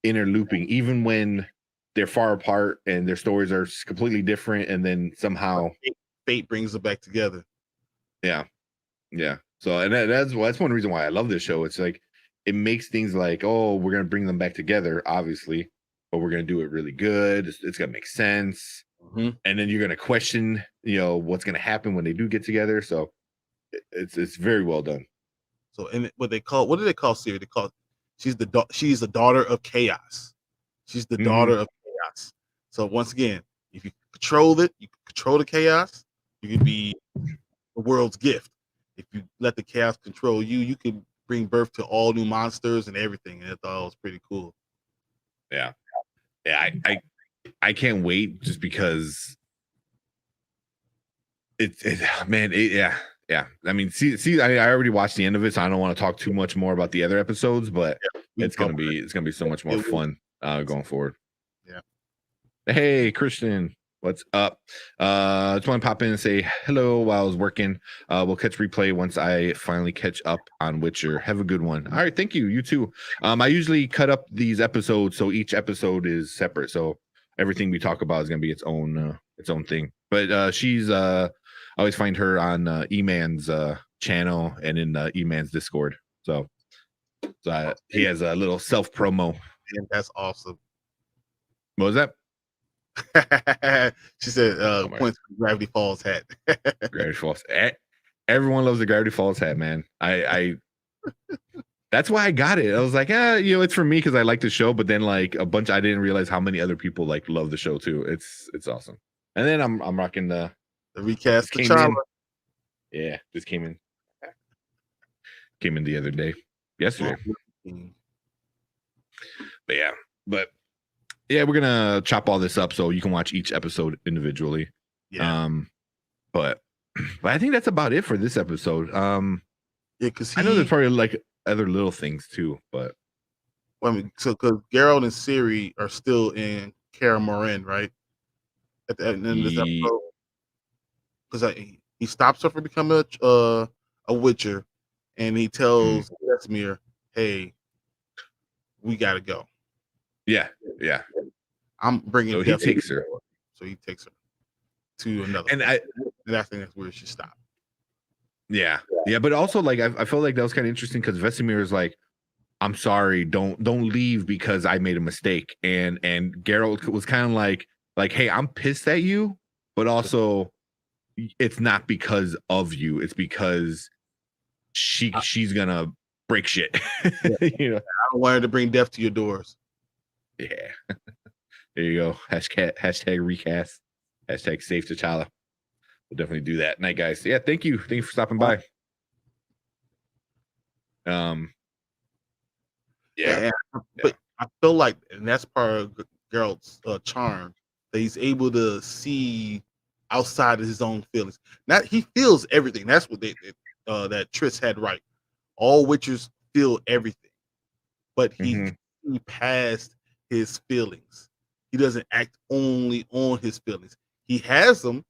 interlooping, even when they're far apart and their stories are completely different, and then somehow fate brings them back together. Yeah. So, and that's one reason why I love this show. It's like it makes things like, oh, we're gonna bring them back together, obviously, but we're gonna do it really good. It's gonna make sense, and then you're gonna question, you know, what's gonna happen when they do get together. So, it's very well done. So, and what do they call Siri? They call she's the daughter of chaos. She's the daughter of chaos. So once again, if you control it, you control the chaos, you can be the world's gift. If you let the chaos control you, you can bring birth to all new monsters and everything. And I thought it was pretty cool. Yeah. I can't wait just because yeah. I mean, see, I already watched the end of it, so I don't want to talk too much more about the other episodes, but it's gonna be so much more fun going forward. Yeah. Hey, Christian, what's up? Just want to pop in and say hello while I was working. We'll catch replay once I finally catch up on Witcher. Have a good one. All right, thank you. You too. I usually cut up these episodes so each episode is separate, so everything we talk about is gonna be its own thing. But she's I always find her on E-Man's channel and in E-Man's Discord. So he has a little self promo. And that's awesome. What was that? She said, points for Gravity Falls hat. Gravity Falls. Everyone loves the Gravity Falls hat, man. I that's why I got it. I was like, you know, it's for me because I like the show, but then like I didn't realize how many other people like love the show too. It's awesome. And then I'm rocking the recast T'Challa. Yeah, just came in the other day, yesterday. But we're gonna chop all this up so you can watch each episode individually. But I think that's about it for this episode. Because I know there's probably like other little things too, but so because Geralt and Ciri are still in Kaer Morhen, right? At the end of this episode. Because he stops her from becoming a Witcher, and he tells Vesemir, "Hey, we gotta go." Yeah. I'm bringing. So he takes her. So he takes her to another. And I think that's where she stopped. Yeah. But also, like, I felt like that was kind of interesting because Vesemir is like, "I'm sorry, don't leave because I made a mistake," and Geralt was kind of like, "Hey, I'm pissed at you, but also." It's not because of you. It's because she's gonna break shit. You know, I don't want her to bring death to your doors. Yeah. There you go. Hashtag recast. Hashtag save T'Challa. We'll definitely do that. Night, guys. Yeah, thank you. Thank you for stopping by. But I feel like, and that's part of Geralt's charm, that he's able to see outside of his own feelings. He feels everything. That's what that Triss had right. All Witchers feel everything, but he can see past his feelings. He doesn't act only on his feelings. He has them,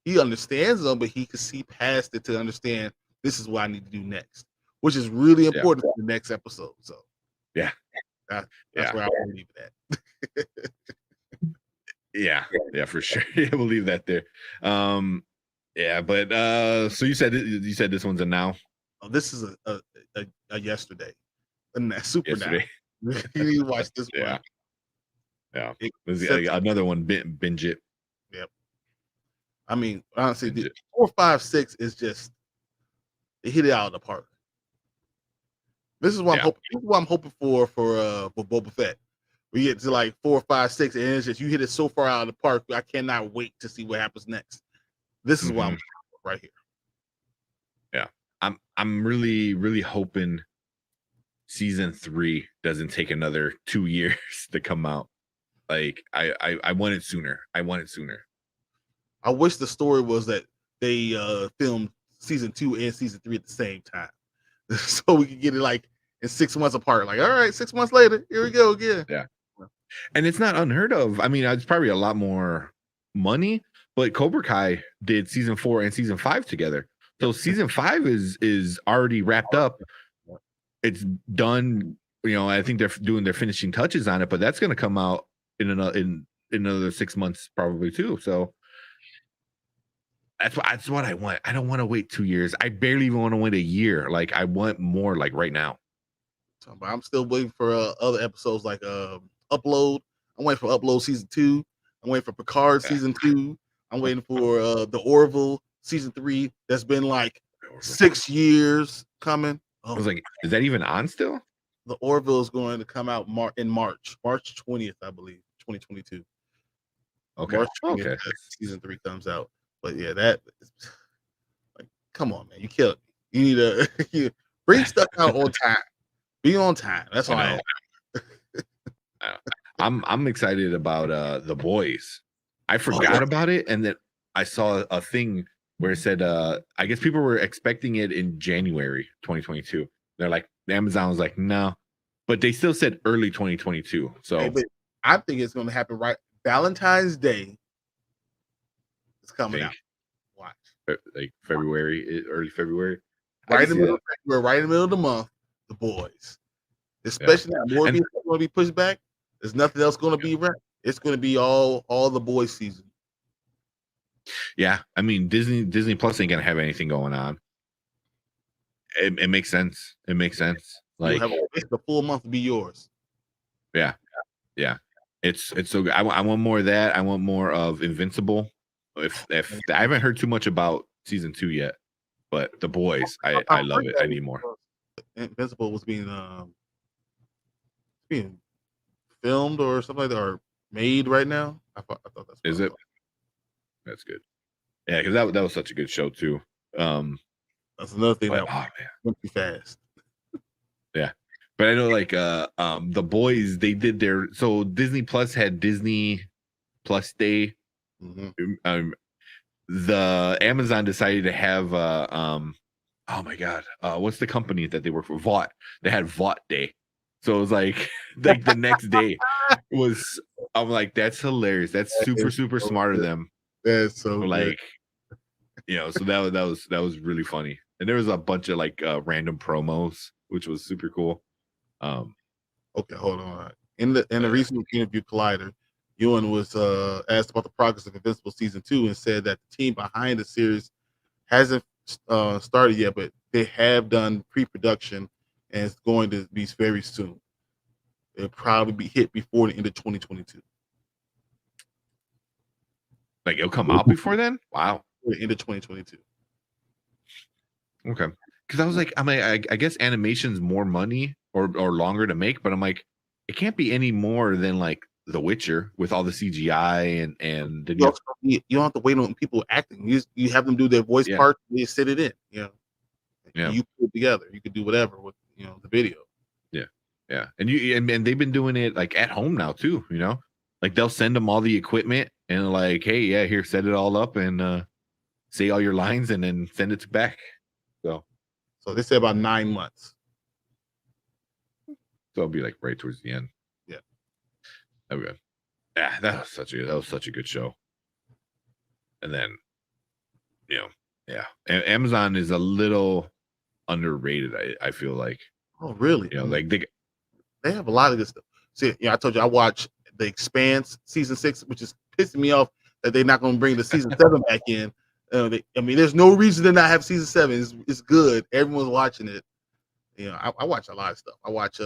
he understands them, but he can see past it to understand this is what I need to do next, which is really important for the next episode. So that's where I will leave it at. Yeah, for sure. We'll leave that there. But so you said this one's a now. Oh, this is a yesterday. And super yesterday. now. You need to watch this one. Yeah, another one. Binge it. Yep. I mean, honestly, 4, 5, 6 is just they hit it out of the park. This is what I'm hoping. This is what I'm hoping for Boba Fett. We get to like 4, 5, 6, and it's just you hit it so far out of the park. I cannot wait to see what happens next. This is what I'm right here. Yeah, I'm really hoping season 3 doesn't take another 2 years to come out. Like I want it sooner. I wish the story was that they filmed season 2 and season 3 at the same time, so we could get it like in 6 months apart. Like, all right, 6 months later, here we go again. Yeah, and it's not unheard of. I mean, it's probably a lot more money, but Cobra Kai did season 4 and season 5 together. So season 5 is already wrapped up. It's done. You know, I think they're doing their finishing touches on it, but that's going to come out in another 6 months probably too. So that's what I want. I don't want to wait 2 years. I barely even want to wait a year. Like, I want more like right now. But I'm still waiting for other episodes like Upload. I'm waiting for Upload season 2. I'm waiting for Picard season 2. I'm waiting for the Orville season 3. That's been like 6 years coming. I was like, is that even on still? The Orville is going to come out in March 20th, I believe, 2022. Okay. March 20th, season 3 comes out. But yeah, that like, come on, man, you killed me. You need to bring stuff out on time. Be on time. That's all I know. I'm excited about The Boys. I forgot about it, and then I saw a thing where it said I guess people were expecting it in January 2022. They're like, Amazon was like, no, but they still said early 2022. So I think it's going to happen right Valentine's Day. It's coming out. Watch. Like February, early February. Right in the middle of February, right in the middle of the month, The Boys. Especially more people are going to be pushed back. There's nothing else going to be right. It's going to be all The Boys season. Yeah, I mean, Disney Plus ain't gonna have anything going on. It makes sense. It makes sense. Like, the full month to be yours. Yeah. It's so good. I want more of that. I want more of Invincible. If I haven't heard too much about season 2 yet, but The Boys, I love it. I need more. Invincible was being filmed or something like that, or made right now. I thought that's. Is it? That's good. Yeah, because that was such a good show too. That's another thing that went too fast. Yeah, but I know like The Boys, they did their Disney Plus had Disney Plus Day. The Amazon decided to have oh my god, what's the company that they work for? Vought. They had Vought Day. So it was like the next day was. I'm like, that's hilarious. That's super smart of them. That's so like, you know, so that was really funny. And there was a bunch of like random promos, which was super cool. Okay, hold on. In the recent interview, Collider, Ewan was asked about the progress of Invincible season 2 and said that the team behind the series hasn't started yet, but they have done pre-production and it's going to be very soon. It'll probably be hit before the end of 2022. Like, it'll come out before then? Wow. The end of 2022. Okay. Because I was like, I guess animation's more money or longer to make, but I'm like, it can't be any more than like The Witcher with all the CGI and you don't have to wait on people acting. You have them do their voice part, you sit it in, you know. Yeah. You put it together. You can do whatever with the video. Yeah. And they've been doing it like at home now too, you know. Like, they'll send them all the equipment and like, hey, yeah, here, set it all up and say all your lines and then send it back. So they say about 9 months. So it'll be like right towards the end. Yeah. Okay. Yeah, that was such a good show. And then, Amazon is a little underrated. I feel like. Oh, really? Like they have a lot of good stuff. See, I told you I watched The Expanse season 6, which is pissing me off that they're not going to bring the season 7 back in. There's no reason to not have season 7. It's good. Everyone's watching it. I watch a lot of stuff. I watch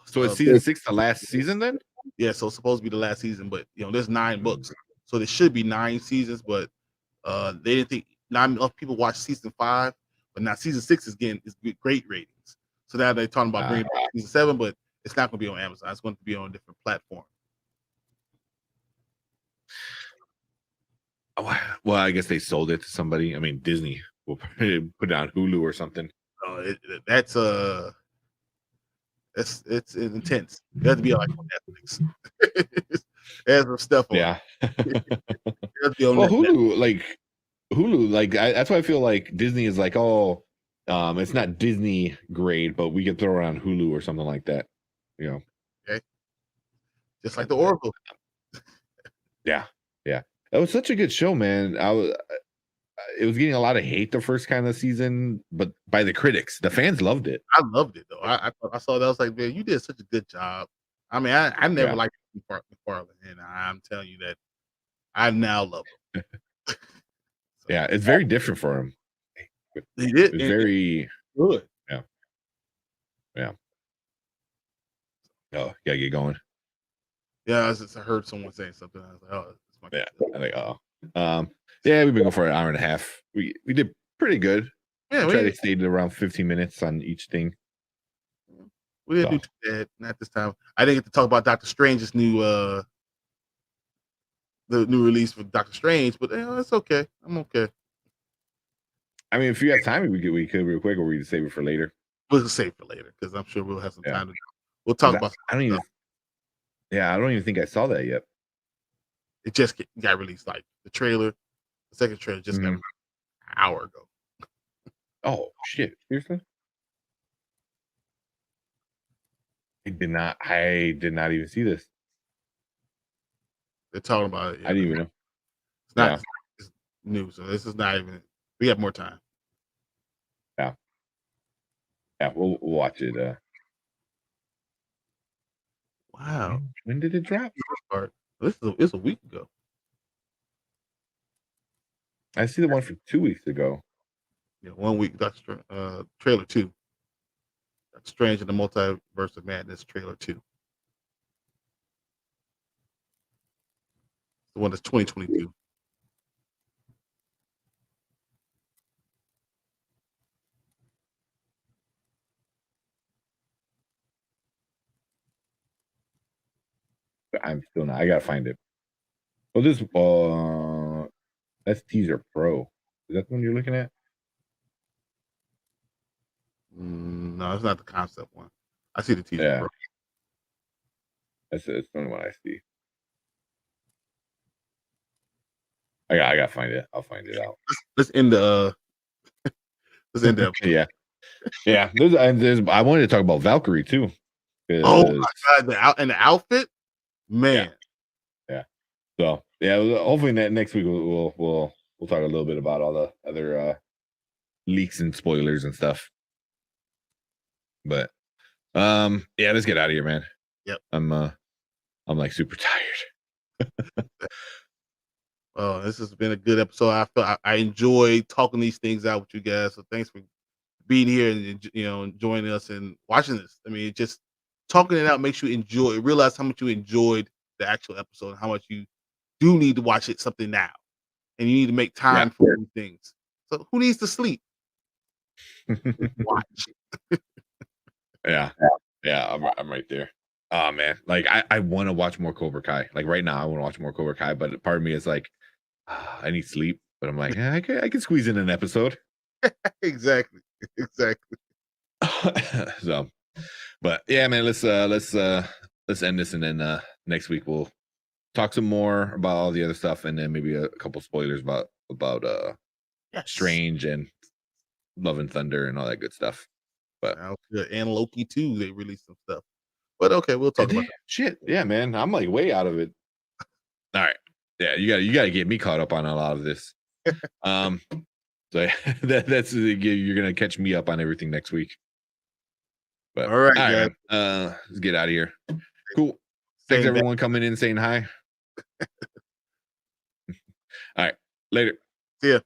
So it's season 6, the last season then? Yeah, so it's supposed to be the last season, but there's 9 books, so there should be 9 seasons. But they didn't think not enough people watched season 5, but now season 6 is great ratings. So now they're talking about bringing back season 7, but it's not going to be on Amazon. It's going to be on a different platform. Well, I guess they sold it to somebody. I mean, Disney will put it on Hulu or something. That's it's intense. You have to be like on Netflix. There's some stuff on. Yeah. Well, Hulu, like that's why I feel like Disney is like, oh, it's not Disney grade, but we could throw it on Hulu or something like that. Okay. Just like the Oracle. Yeah. That was such a good show, man. It was getting a lot of hate the first kind of season, but by the critics, the fans loved it. I loved it though. I saw that. I was like, man, you did such a good job. I mean, I never liked McFarlane, and I'm telling you that I now love him. Yeah, it's very different for him. He did. It's very good. Yeah. Oh, gotta get going. Yeah, I heard someone saying something. I was like, oh, it's my I think, yeah, we've been going for an hour and a half. We did pretty good. Yeah, we tried to stay around 15 minutes on each thing. We didn't do too bad, not this time. I didn't get to talk about Doctor Strange's new the new release for Doctor Strange, but it's okay. I'm okay. I mean, if you have time, we could real quick, or we could save it for later. We'll save it for later because I'm sure we'll have some time to. We'll talk about. I don't even think I saw that yet. It just got released, like the trailer. The second trailer just got released an hour ago. Oh shit! Seriously? I did not even see this. They're talking about it. I didn't even know. It's not it's new, so this is not even. We have more time. Yeah, we'll watch it. Wow. When did it drop? It's a week ago. I see the one from 2 weeks ago. Yeah, 1 week. That's trailer 2. That's Strange in the Multiverse of Madness, trailer 2. The one that's 2022. I'm still not. I gotta find it. Well, this that's Teaser Pro. Is that the one you're looking at? No, it's not the concept one. I see the Teaser Pro. That's the only one I see. I gotta find it. I'll find it out. Let's end the. Let's end the episode. Yeah. There's. I wanted to talk about Valkyrie too. Oh my god! The outfit, man. Yeah. So hopefully next week we'll talk a little bit about all the other leaks and spoilers and stuff. But let's get out of here, man. Yep. I'm like super tired. Oh, this has been a good episode. I enjoy talking these things out with you guys. So thanks for being here and joining us and watching this. I mean, just talking it out makes you realize how much you enjoyed the actual episode, and how much you do need to watch something now, and you need to make time for these things. So who needs to sleep? Watch. Yeah, I'm right there. Oh man, like I want to watch more Cobra Kai. Like right now, I want to watch more Cobra Kai, but part of me is like, I need sleep. But I'm like, I can squeeze in an episode. Exactly. So, but yeah, man, let's end this, and then next week we'll talk some more about all the other stuff, and then maybe a couple spoilers about Strange and Love and Thunder and all that good stuff. But and Loki too, they released some stuff. But okay, we'll talk about that. Shit. Yeah, man, I'm like way out of it. All right. Yeah, you gotta get me caught up on a lot of this. So that's you're gonna catch me up on everything next week. But all right, let's get out of here. Cool. Thanks everyone coming in saying hi. All right, later. See ya.